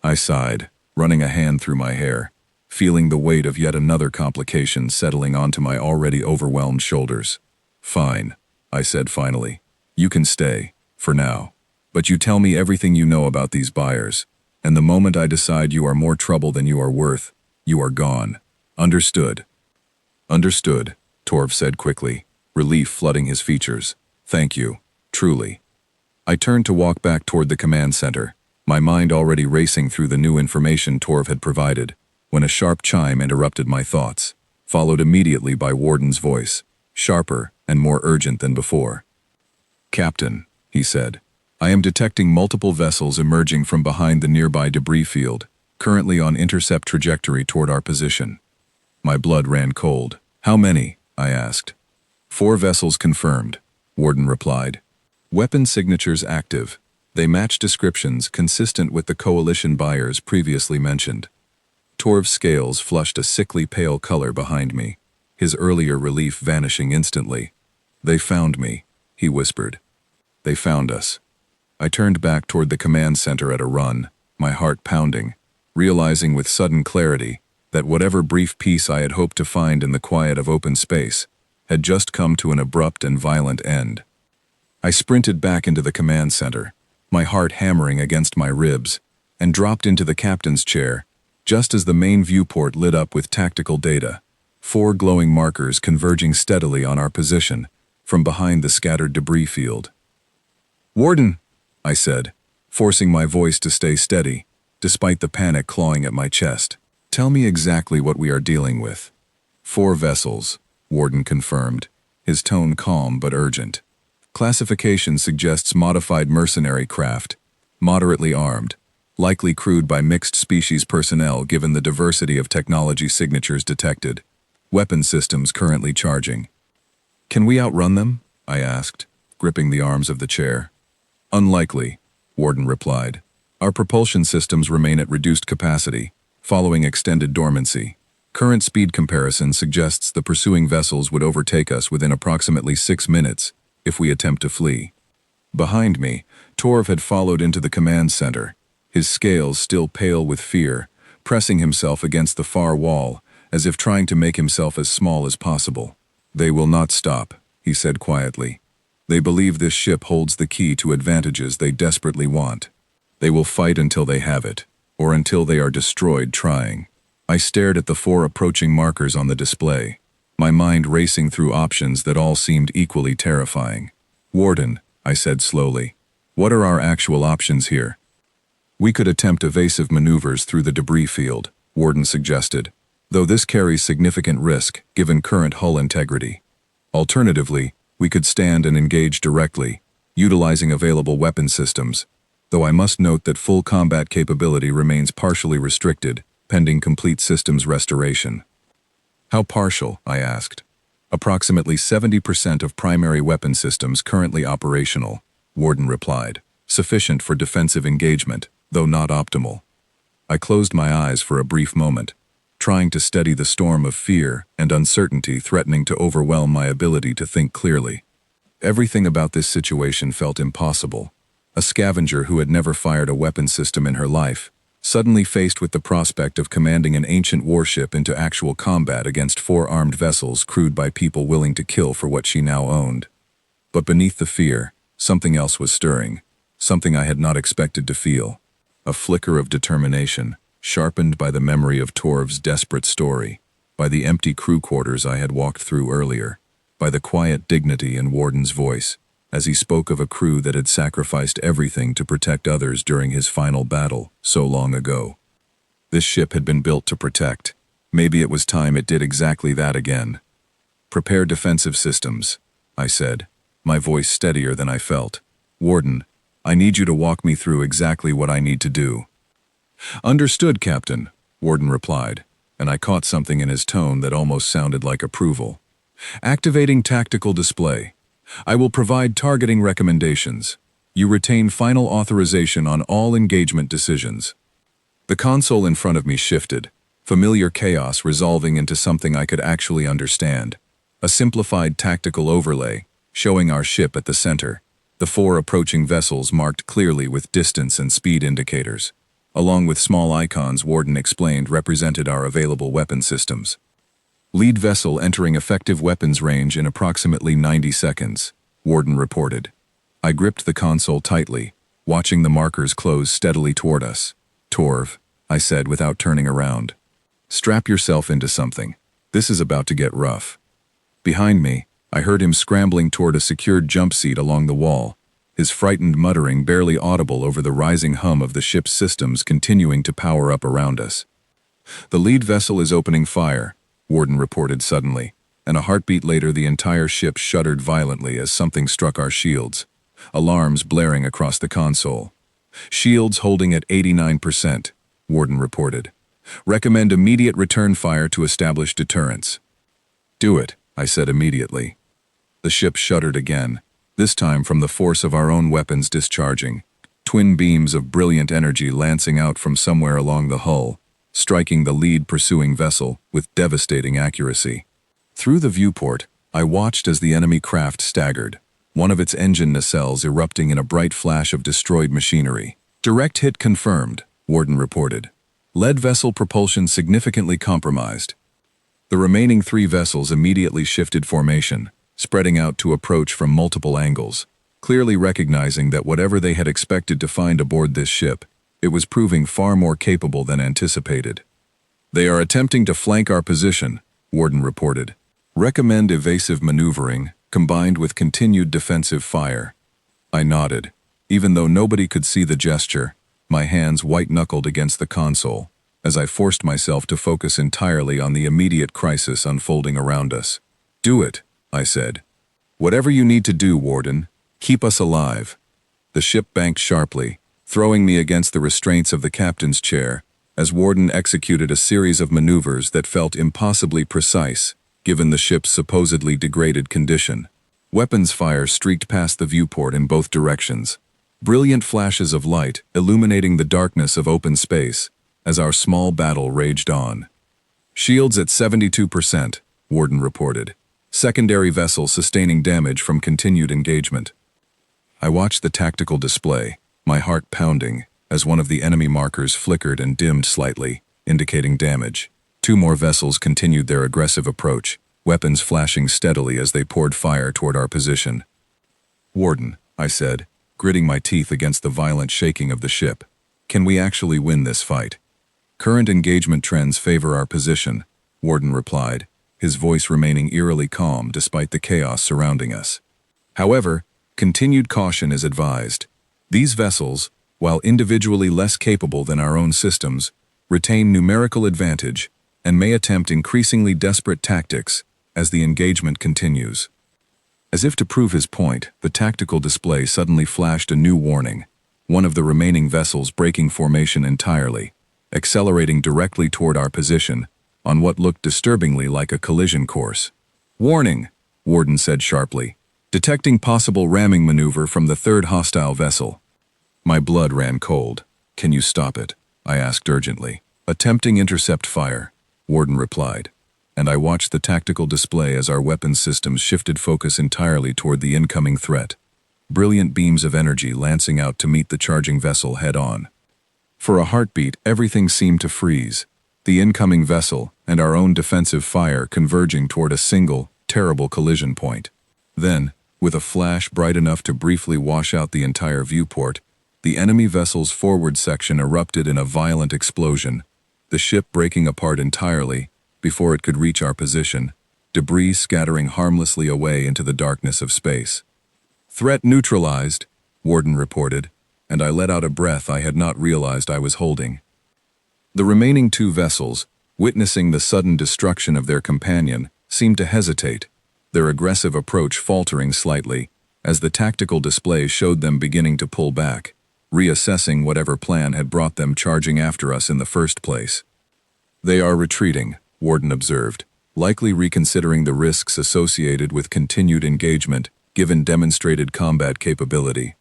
I sighed, running a hand through my hair, feeling the weight of yet another complication settling onto my already overwhelmed shoulders. "Fine," I said finally. "You can stay, for now. But you tell me everything you know about these buyers, and the moment I decide you are more trouble than you are worth, you are gone. Understood?" "Understood," Torv said quickly, relief flooding his features. "Thank you, truly." I turned to walk back toward the command center, my mind already racing through the new information Torv had provided, when a sharp chime interrupted my thoughts, followed immediately by Warden's voice, sharper and more urgent than before. "Captain," he said, "I am detecting multiple vessels emerging from behind the nearby debris field, currently on intercept trajectory toward our position." My blood ran cold. "How many?" I asked. "4 vessels confirmed," Warden replied. "Weapon signatures active. They match descriptions consistent with the coalition buyers previously mentioned." Torv's scales flushed a sickly pale color behind me, his earlier relief vanishing instantly. "They found me," he whispered. "They found us." I turned back toward the command center at a run, my heart pounding, realizing with sudden clarity that whatever brief peace I had hoped to find in the quiet of open space had just come to an abrupt and violent end. I sprinted back into the command center, my heart hammering against my ribs, and dropped into the captain's chair, just as the main viewport lit up with tactical data, 4 glowing markers converging steadily on our position from behind the scattered debris field. "Warden," I said, forcing my voice to stay steady, despite the panic clawing at my chest. "Tell me exactly what we are dealing with." "4 vessels," Warden confirmed, his tone calm but urgent. "Classification suggests modified mercenary craft, moderately armed, likely crewed by mixed-species personnel given the diversity of technology signatures detected. Weapon systems currently charging." "Can we outrun them?" I asked, gripping the arms of the chair. "Unlikely," Warden replied. "Our propulsion systems remain at reduced capacity, following extended dormancy. Current speed comparison suggests the pursuing vessels would overtake us within approximately 6 minutes if we attempt to flee." Behind me, Torv had followed into the command center, his scales still pale with fear, pressing himself against the far wall, as if trying to make himself as small as possible. "They will not stop," he said quietly. They believe this ship holds the key to advantages they desperately want. They will fight until they have it, or until they are destroyed trying. I stared at the 4 approaching markers on the display, my mind racing through options that all seemed equally terrifying. Warden, I said slowly, what are our actual options here? We could attempt evasive maneuvers through the debris field, Warden suggested, though this carries significant risk given current hull integrity. Alternatively, we could stand and engage directly, utilizing available weapon systems, though I must note that full combat capability remains partially restricted, pending complete systems restoration. How partial? I asked. Approximately 70% of primary weapon systems currently operational, Warden replied, sufficient for defensive engagement, though not optimal. I closed my eyes for a brief moment, trying to steady the storm of fear and uncertainty threatening to overwhelm my ability to think clearly. Everything about this situation felt impossible. A scavenger who had never fired a weapon system in her life, suddenly faced with the prospect of commanding an ancient warship into actual combat against 4 armed vessels crewed by people willing to kill for what she now owned. But beneath the fear, something else was stirring, something I had not expected to feel. A flicker of determination, sharpened by the memory of Torv's desperate story, by the empty crew quarters I had walked through earlier, by the quiet dignity in Warden's voice, as he spoke of a crew that had sacrificed everything to protect others during his final battle so long ago. This ship had been built to protect. Maybe it was time it did exactly that again. Prepare defensive systems, I said, my voice steadier than I felt. Warden, I need you to walk me through exactly what I need to do. Understood, Captain, Warden replied, and I caught something in his tone that almost sounded like approval. Activating tactical display. I will provide targeting recommendations. You retain final authorization on all engagement decisions. The console in front of me shifted, familiar chaos resolving into something I could actually understand. A simplified tactical overlay, showing our ship at the center, the 4 approaching vessels marked clearly with distance and speed indicators, along with small icons Warden explained represented our available weapon systems. Lead vessel entering effective weapons range in approximately 90 seconds, Warden reported. I gripped the console tightly, watching the markers close steadily toward us. Torv, I said without turning around. Strap yourself into something. This is about to get rough. Behind me, I heard him scrambling toward a secured jump seat along the wall, his frightened muttering barely audible over the rising hum of the ship's systems continuing to power up around us. The lead vessel is opening fire, Warden reported suddenly, and a heartbeat later the entire ship shuddered violently as something struck our shields, alarms blaring across the console. Shields holding at 89%, Warden reported. Recommend immediate return fire to establish deterrence. Do it, I said immediately. The ship shuddered again, this time from the force of our own weapons discharging, twin beams of brilliant energy lancing out from somewhere along the hull, striking the lead pursuing vessel with devastating accuracy. Through the viewport, I watched as the enemy craft staggered, one of its engine nacelles erupting in a bright flash of destroyed machinery. Direct hit confirmed, Warden reported. Lead vessel propulsion significantly compromised. The remaining 3 vessels immediately shifted formation, spreading out to approach from multiple angles, clearly recognizing that whatever they had expected to find aboard this ship, it was proving far more capable than anticipated. They are attempting to flank our position, Warden reported. Recommend evasive maneuvering, combined with continued defensive fire. I nodded. Even though nobody could see the gesture, my hands white-knuckled against the console, as I forced myself to focus entirely on the immediate crisis unfolding around us. Do it, I said. Whatever you need to do, Warden, keep us alive. The ship banked sharply, throwing me against the restraints of the captain's chair, as Warden executed a series of maneuvers that felt impossibly precise, given the ship's supposedly degraded condition. Weapons fire streaked past the viewport in both directions, brilliant flashes of light illuminating the darkness of open space as our small battle raged on. Shields at 72%, Warden reported. Secondary vessel sustaining damage from continued engagement. I watched the tactical display, my heart pounding, as one of the enemy markers flickered and dimmed slightly, indicating damage. 2 more vessels continued their aggressive approach, weapons flashing steadily as they poured fire toward our position. "Warden," I said, gritting my teeth against the violent shaking of the ship. "Can we actually win this fight?" "Current engagement trends favor our position," Warden replied, his voice remaining eerily calm despite the chaos surrounding us. "However, continued caution is advised. These vessels, while individually less capable than our own systems, retain numerical advantage and may attempt increasingly desperate tactics as the engagement continues." As if to prove his point, the tactical display suddenly flashed a new warning, one of the remaining vessels breaking formation entirely, accelerating directly toward our position on what looked disturbingly like a collision course. "Warning," Warden said sharply, "detecting possible ramming maneuver from the third hostile vessel." My blood ran cold. "Can you stop it?" I asked urgently. "Attempting intercept fire," Warden replied, and I watched the tactical display as our weapons systems shifted focus entirely toward the incoming threat, brilliant beams of energy lancing out to meet the charging vessel head-on. For a heartbeat, everything seemed to freeze, the incoming vessel and our own defensive fire converging toward a single, terrible collision point. Then, with a flash bright enough to briefly wash out the entire viewport, the enemy vessel's forward section erupted in a violent explosion, the ship breaking apart entirely before it could reach our position, debris scattering harmlessly away into the darkness of space. "Threat neutralized," Warden reported, and I let out a breath I had not realized I was holding. The remaining two vessels, witnessing the sudden destruction of their companion, seemed to hesitate, their aggressive approach faltering slightly, as the tactical display showed them beginning to pull back, reassessing whatever plan had brought them charging after us in the first place. "They are retreating," Warden observed, likely reconsidering the risks associated with continued engagement given demonstrated combat capability.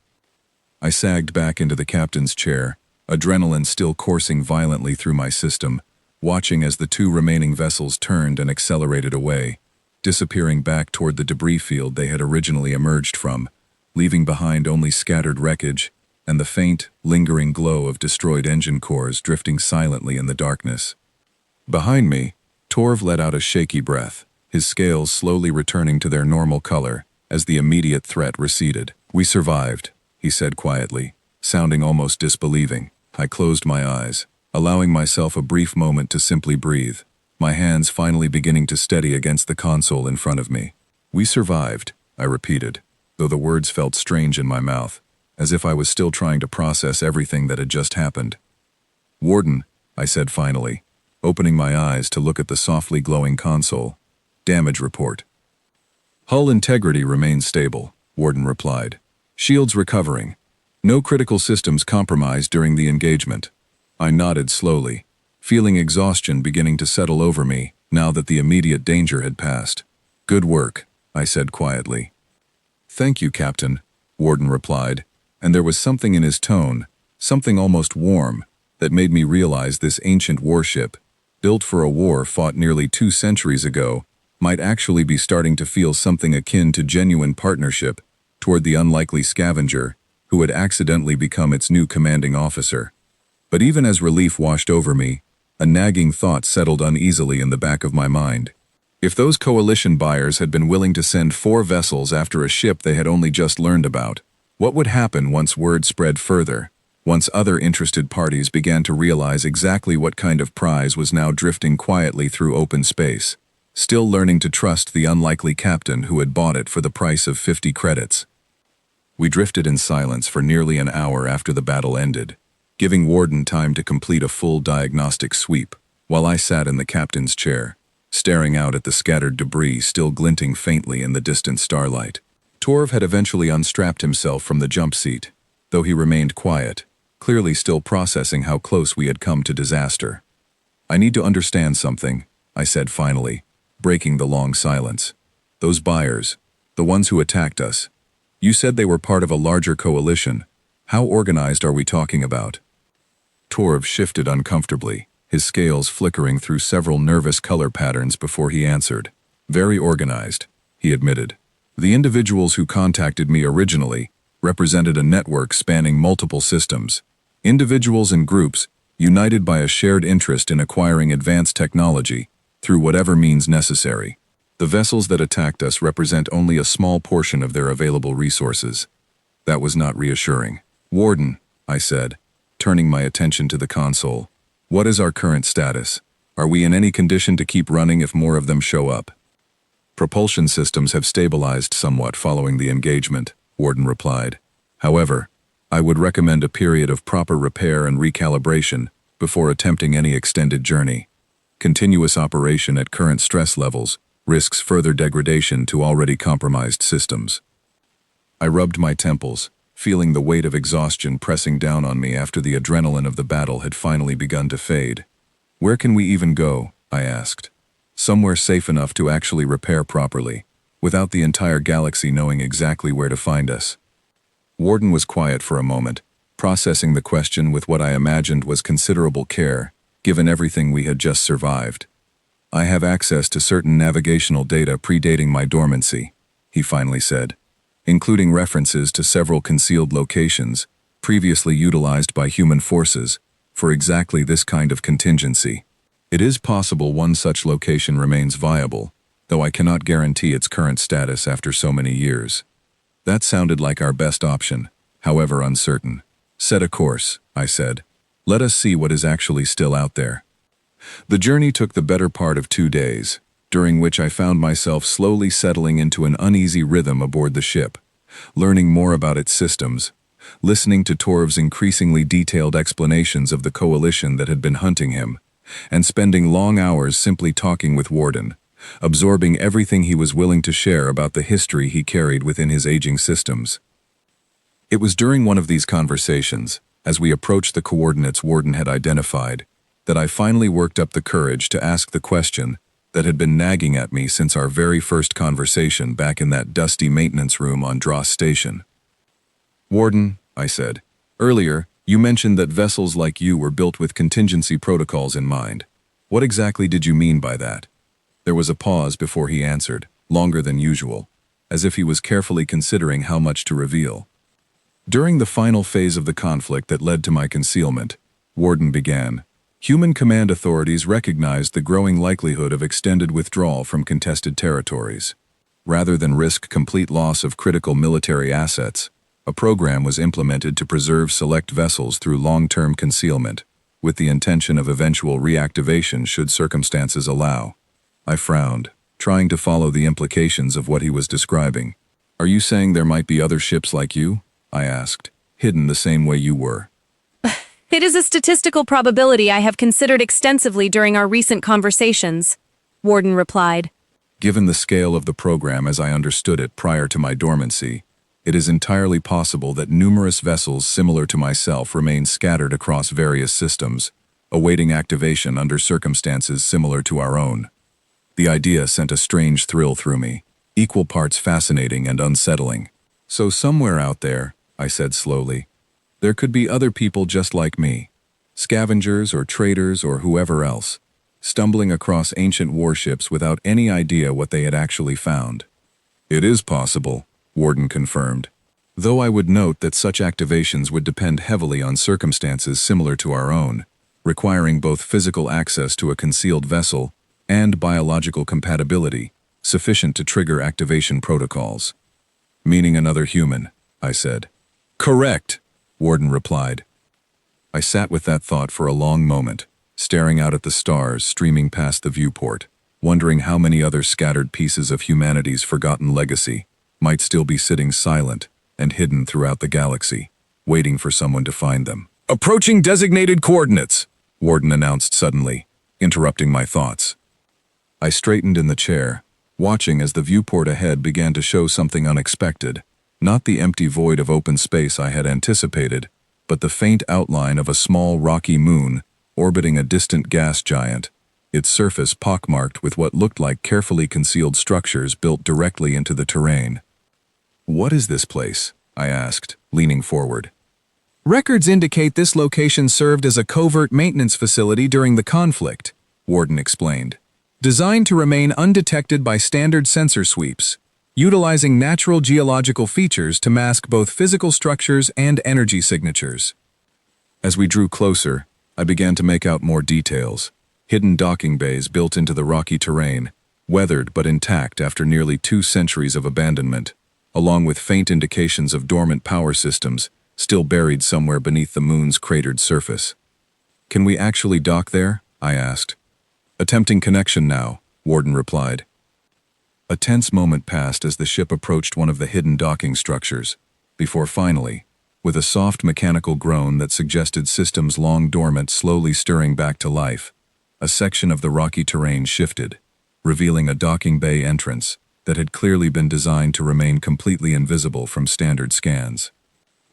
I sagged back into the captain's chair, adrenaline still coursing violently through my system, watching as the two remaining vessels turned and accelerated away, disappearing back toward the debris field they had originally emerged from, leaving behind only scattered wreckage and the faint, lingering glow of destroyed engine cores drifting silently in the darkness. Behind me, Torv let out a shaky breath, his scales slowly returning to their normal color as the immediate threat receded. "We survived," he said quietly, sounding almost disbelieving. I closed my eyes, allowing myself a brief moment to simply breathe, my hands finally beginning to steady against the console in front of me. "We survived," I repeated, though the words felt strange in my mouth, as if I was still trying to process everything that had just happened. "Warden," I said finally, opening my eyes to look at the softly glowing console. "Damage report." "Hull integrity remains stable," Warden replied. "Shields recovering. No critical systems compromised during the engagement." I nodded slowly, feeling exhaustion beginning to settle over me now that the immediate danger had passed. "Good work," I said quietly. "Thank you, Captain," Warden replied, and there was something in his tone, something almost warm, that made me realize this ancient warship, built for a war fought nearly 2 centuries ago, might actually be starting to feel something akin to genuine partnership toward the unlikely scavenger who had accidentally become its new commanding officer. But even as relief washed over me, a nagging thought settled uneasily in the back of my mind. If those coalition buyers had been willing to send 4 vessels after a ship they had only just learned about, what would happen once word spread further, once other interested parties began to realize exactly what kind of prize was now drifting quietly through open space, still learning to trust the unlikely captain who had bought it for the price of 50 credits? We drifted in silence for nearly an hour after the battle ended, giving Warden time to complete a full diagnostic sweep, while I sat in the captain's chair, staring out at the scattered debris still glinting faintly in the distant starlight. Torv had eventually unstrapped himself from the jump seat, though he remained quiet, clearly still processing how close we had come to disaster. "I need to understand something," I said finally, breaking the long silence. "Those buyers, the ones who attacked us, you said they were part of a larger coalition. How organized are we talking about?" Torv shifted uncomfortably, his scales flickering through several nervous color patterns before he answered. "Very organized," he admitted. "The individuals who contacted me originally represented a network spanning multiple systems, individuals and groups united by a shared interest in acquiring advanced technology through whatever means necessary. The vessels that attacked us represent only a small portion of their available resources. That was not reassuring. Warden, I said, turning my attention to the console. What is our current status? Are we in any condition to keep running if more of them show up? Propulsion systems have stabilized somewhat following the engagement, Warden replied. However, I would recommend a period of proper repair and recalibration before attempting any extended journey. Continuous operation at current stress levels risks further degradation to already compromised systems. I rubbed my temples, feeling the weight of exhaustion pressing down on me after the adrenaline of the battle had finally begun to fade. Where can we even go? I asked. Somewhere safe enough to actually repair properly, without the entire galaxy knowing exactly where to find us. Warden was quiet for a moment, processing the question with what I imagined was considerable care, given everything we had just survived. I have access to certain navigational data predating my dormancy, he finally said, including references to several concealed locations previously utilized by human forces for exactly this kind of contingency. It is possible one such location remains viable, though I cannot guarantee its current status after so many years. That sounded like our best option, however uncertain. Set a course, I said. Let us see what is actually still out there. The journey took the better part of 2 days, during which I found myself slowly settling into an uneasy rhythm aboard the ship, learning more about its systems, listening to Torv's increasingly detailed explanations of the coalition that had been hunting him, and spending long hours simply talking with Warden, absorbing everything he was willing to share about the history he carried within his aging systems. It was during one of these conversations, as we approached the coordinates Warden had identified, that I finally worked up the courage to ask the question that had been nagging at me since our very first conversation back in that dusty maintenance room on Dross Station. Warden, I said, earlier, you mentioned that vessels like you were built with contingency protocols in mind. What exactly did you mean by that? There was a pause before he answered, longer than usual, as if he was carefully considering how much to reveal. During the final phase of the conflict that led to my concealment, Warden began, human command authorities recognized the growing likelihood of extended withdrawal from contested territories. Rather than risk complete loss of critical military assets, a program was implemented to preserve select vessels through long-term concealment, with the intention of eventual reactivation should circumstances allow. I frowned, trying to follow the implications of what he was describing. Are you saying there might be other ships like you? I asked, hidden the same way you were. It is a statistical probability I have considered extensively during our recent conversations, Warden replied. Given the scale of the program as I understood it prior to my dormancy, it is entirely possible that numerous vessels similar to myself remain scattered across various systems, awaiting activation under circumstances similar to our own. The idea sent a strange thrill through me, equal parts fascinating and unsettling. So somewhere out there, I said slowly, there could be other people just like me, scavengers or traders or whoever else, stumbling across ancient warships without any idea what they had actually found. It is possible, Warden confirmed, though I would note that such activations would depend heavily on circumstances similar to our own, requiring both physical access to a concealed vessel and biological compatibility, sufficient to trigger activation protocols. Meaning another human, I said. Correct, Warden replied. I sat with that thought for a long moment, staring out at the stars streaming past the viewport, wondering how many other scattered pieces of humanity's forgotten legacy might still be sitting silent and hidden throughout the galaxy, waiting for someone to find them. Approaching designated coordinates, Warden announced suddenly, interrupting my thoughts. I straightened in the chair, watching as the viewport ahead began to show something unexpected, not the empty void of open space I had anticipated, but the faint outline of a small rocky moon orbiting a distant gas giant, its surface pockmarked with what looked like carefully concealed structures built directly into the terrain. What is this place? I asked, leaning forward. Records indicate this location served as a covert maintenance facility during the conflict, Warden explained. Designed to remain undetected by standard sensor sweeps, utilizing natural geological features to mask both physical structures and energy signatures. As we drew closer, I began to make out more details, hidden docking bays built into the rocky terrain, weathered but intact after nearly 2 centuries of abandonment, along with faint indications of dormant power systems still buried somewhere beneath the moon's cratered surface. "Can we actually dock there?" I asked. "Attempting connection now," Warden replied. A tense moment passed as the ship approached one of the hidden docking structures, before finally, with a soft mechanical groan that suggested systems long dormant slowly stirring back to life, a section of the rocky terrain shifted, revealing a docking bay entrance that had clearly been designed to remain completely invisible from standard scans.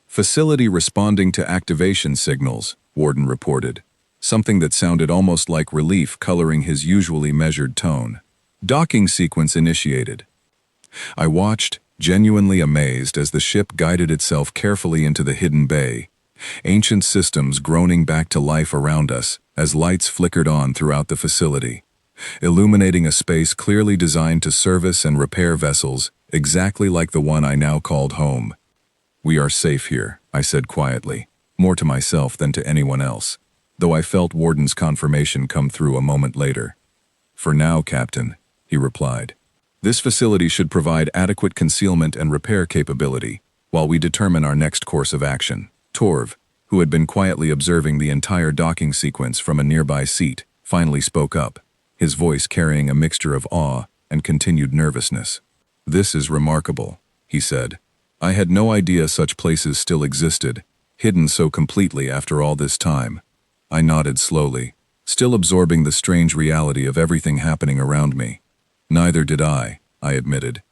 "Facility responding to activation signals," Warden reported, something that sounded almost like relief coloring his usually measured tone. "Docking sequence initiated." I watched, genuinely amazed as the ship guided itself carefully into the hidden bay, ancient systems groaning back to life around us as lights flickered on throughout the facility, illuminating a space clearly designed to service and repair vessels exactly like the one I now called home. "We are safe here," I said quietly, more to myself than to anyone else, though I felt Warden's confirmation come through a moment later. "For now, Captain," he replied. "This facility should provide adequate concealment and repair capability while we determine our next course of action." Torv, who had been quietly observing the entire docking sequence from a nearby seat, finally spoke up, his voice carrying a mixture of awe and continued nervousness. "This is remarkable," he said. "I had no idea such places still existed, hidden so completely after all this time." I nodded slowly, still absorbing the strange reality of everything happening around me. "Neither did I admitted.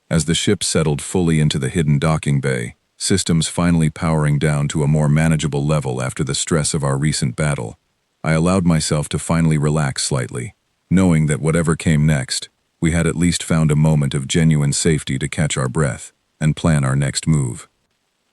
As the ship settled fully into the hidden docking bay, systems finally powering down to a more manageable level after the stress of our recent battle, I allowed myself to finally relax slightly, knowing that whatever came next, we had at least found a moment of genuine safety to catch our breath and plan our next move.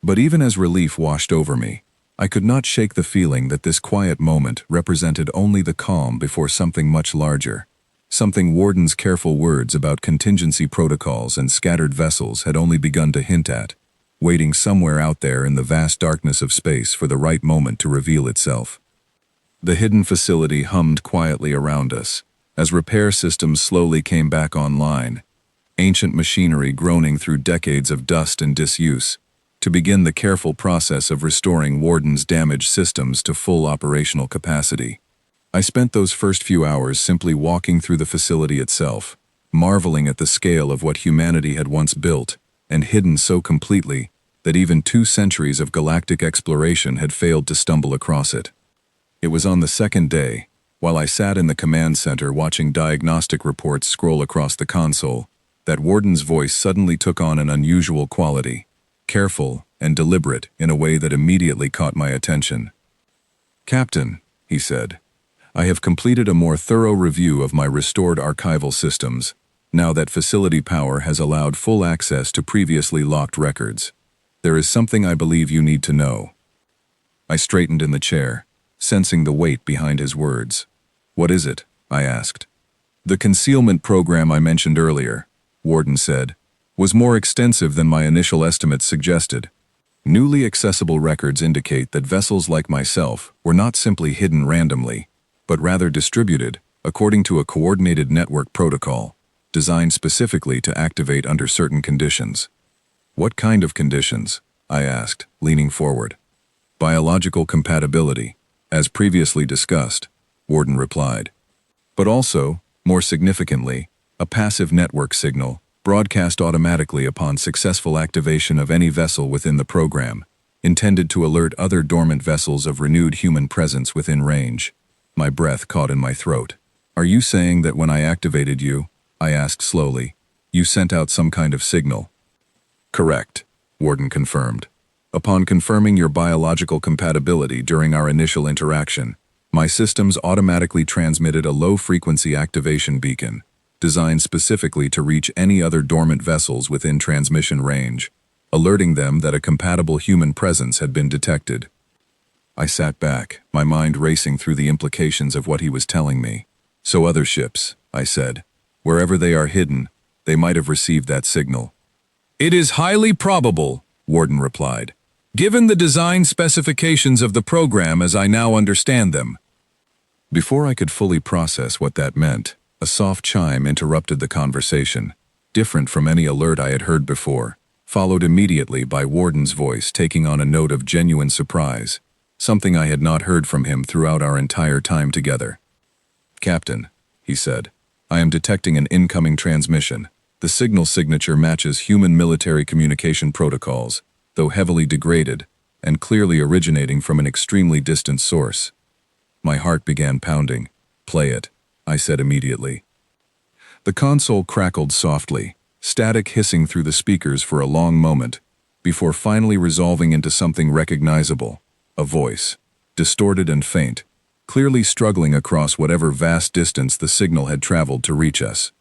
But even as relief washed over me, I could not shake the feeling that this quiet moment represented only the calm before something much larger, something Warden's careful words about contingency protocols and scattered vessels had only begun to hint at, waiting somewhere out there in the vast darkness of space for the right moment to reveal itself. The hidden facility hummed quietly around us, as repair systems slowly came back online, ancient machinery groaning through decades of dust and disuse, to begin the careful process of restoring Warden's damaged systems to full operational capacity. I spent those first few hours simply walking through the facility itself, marveling at the scale of what humanity had once built, and hidden so completely that even 2 centuries of galactic exploration had failed to stumble across it. It was on the second day, while I sat in the command center watching diagnostic reports scroll across the console, that Warden's voice suddenly took on an unusual quality, careful and deliberate in a way that immediately caught my attention. "Captain," he said, "I have completed a more thorough review of my restored archival systems, now that facility power has allowed full access to previously locked records. There is something I believe you need to know." I straightened in the chair, sensing the weight behind his words. "What is it?" I asked. "The concealment program I mentioned earlier," Warden said, "was more extensive than my initial estimates suggested. Newly accessible records indicate that vessels like myself were not simply hidden randomly, but rather distributed according to a coordinated network protocol, designed specifically to activate under certain conditions." "What kind of conditions?" I asked, leaning forward. "Biological compatibility, as previously discussed," Warden replied. "But also, more significantly, a passive network signal, broadcast automatically upon successful activation of any vessel within the program, intended to alert other dormant vessels of renewed human presence within range." My breath caught in my throat. "Are you saying that when I activated you," I asked slowly, "you sent out some kind of signal?" "Correct," Warden confirmed. "Upon confirming your biological compatibility during our initial interaction, my systems automatically transmitted a low-frequency activation beacon, designed specifically to reach any other dormant vessels within transmission range, alerting them that a compatible human presence had been detected." I sat back, my mind racing through the implications of what he was telling me. "So other ships," I said, "wherever they are hidden, they might have received that signal." "It is highly probable," Warden replied, "given the design specifications of the program as I now understand them." Before I could fully process what that meant, A soft chime interrupted the conversation, different from any alert I had heard before, followed immediately by Warden's voice taking on a note of genuine surprise, something I had not heard from him throughout our entire time together. "Captain," he said, "I am detecting an incoming transmission. The signal signature matches human military communication protocols, though heavily degraded, and clearly originating from an extremely distant source." My heart began pounding. "Play it," I said immediately. The console crackled softly, static hissing through the speakers for a long moment, before finally resolving into something recognizable, a voice, distorted and faint, clearly struggling across whatever vast distance the signal had traveled to reach us.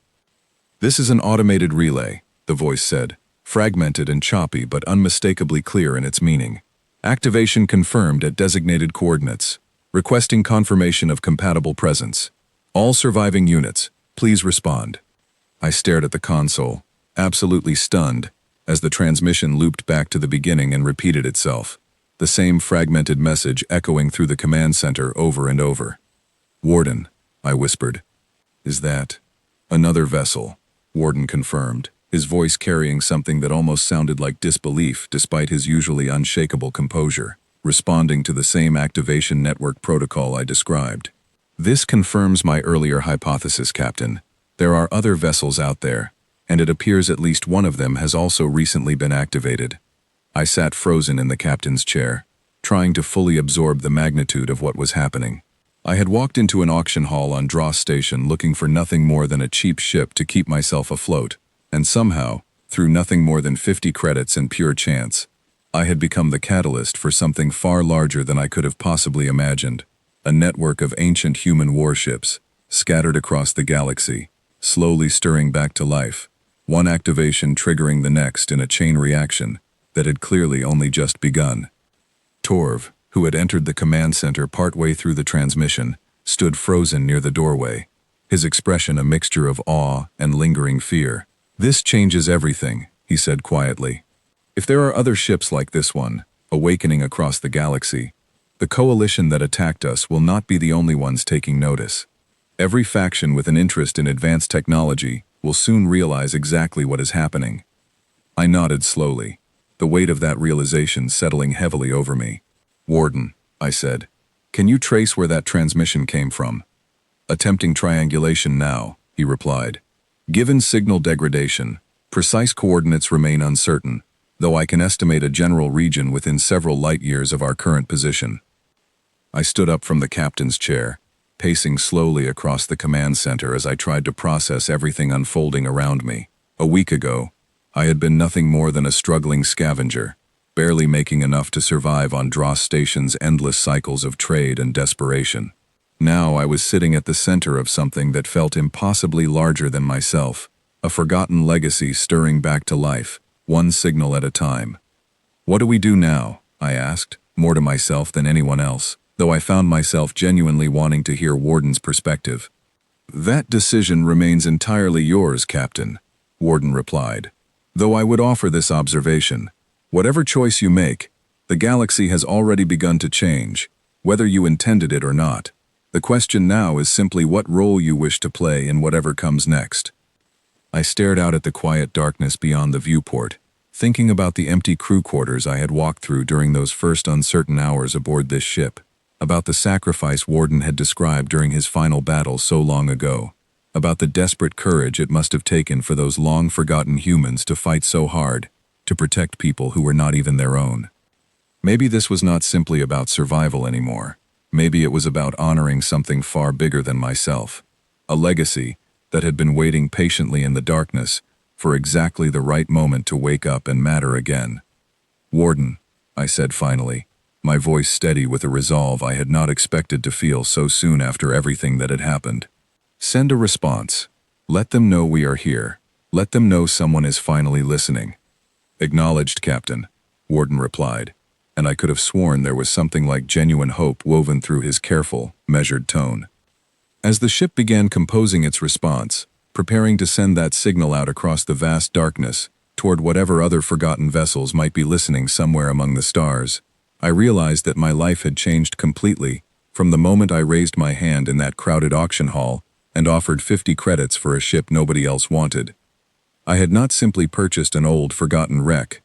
"This is an automated relay," the voice said, fragmented and choppy but unmistakably clear in its meaning. "Activation confirmed at designated coordinates. Requesting confirmation of compatible presence. All surviving units, please respond." I stared at the console, absolutely stunned, as the transmission looped back to the beginning and repeated itself, the same fragmented message echoing through the command center over and over. "Warden," I whispered. "Is that?" "Another vessel," Warden confirmed, his voice carrying something that almost sounded like disbelief despite his usually unshakable composure, responding to the same activation network protocol I described. "This confirms my earlier hypothesis, Captain. There are other vessels out there, and it appears at least one of them has also recently been activated." I sat frozen in the captain's chair, trying to fully absorb the magnitude of what was happening. I had walked into an auction hall on Dross Station looking for nothing more than a cheap ship to keep myself afloat, and somehow, through nothing more than 50 credits and pure chance, I had become the catalyst for something far larger than I could have possibly imagined. A network of ancient human warships, scattered across the galaxy, slowly stirring back to life, one activation triggering the next in a chain reaction that had clearly only just begun. Torv, who had entered the command center partway through the transmission, stood frozen near the doorway, his expression a mixture of awe and lingering fear. "This changes everything," he said quietly. "If there are other ships like this one, awakening across the galaxy, the coalition that attacked us will not be the only ones taking notice. Every faction with an interest in advanced technology will soon realize exactly what is happening." I nodded slowly, the weight of that realization settling heavily over me. "Warden," I said, "can you trace where that transmission came from?" "Attempting triangulation now," he replied. "Given signal degradation, precise coordinates remain uncertain, though I can estimate a general region within several light-years of our current position." I stood up from the captain's chair, pacing slowly across the command center as I tried to process everything unfolding around me. A week ago, I had been nothing more than a struggling scavenger, barely making enough to survive on Dross Station's endless cycles of trade and desperation. Now I was sitting at the center of something that felt impossibly larger than myself, a forgotten legacy stirring back to life, one signal at a time. "What do we do now?" I asked, more to myself than anyone else, though I found myself genuinely wanting to hear Warden's perspective. "That decision remains entirely yours, Captain," Warden replied. "Though I would offer this observation. Whatever choice you make, the galaxy has already begun to change, whether you intended it or not. The question now is simply what role you wish to play in whatever comes next." I stared out at the quiet darkness beyond the viewport, thinking about the empty crew quarters I had walked through during those first uncertain hours aboard this ship, about the sacrifice Warden had described during his final battle so long ago, about the desperate courage it must have taken for those long-forgotten humans to fight so hard, to protect people who were not even their own. Maybe this was not simply about survival anymore. Maybe it was about honoring something far bigger than myself, a legacy that had been waiting patiently in the darkness for exactly the right moment to wake up and matter again. "Warden," I said finally, my voice steady with a resolve I had not expected to feel so soon after everything that had happened. "Send a response. Let them know we are here. Let them know someone is finally listening." "Acknowledged, Captain," Warden replied, and I could have sworn there was something like genuine hope woven through his careful, measured tone. As the ship began composing its response, preparing to send that signal out across the vast darkness, toward whatever other forgotten vessels might be listening somewhere among the stars, I realized that my life had changed completely from the moment I raised my hand in that crowded auction hall and offered 50 credits for a ship nobody else wanted. I had not simply purchased an old, forgotten wreck.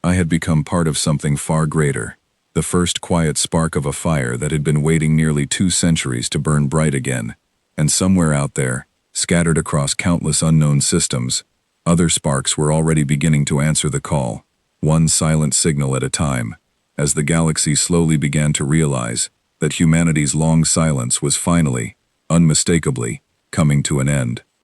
I had become part of something far greater, the first quiet spark of a fire that had been waiting nearly 2 centuries to burn bright again. And somewhere out there, scattered across countless unknown systems, other sparks were already beginning to answer the call, one silent signal at a time, as the galaxy slowly began to realize that humanity's long silence was finally, unmistakably, coming to an end.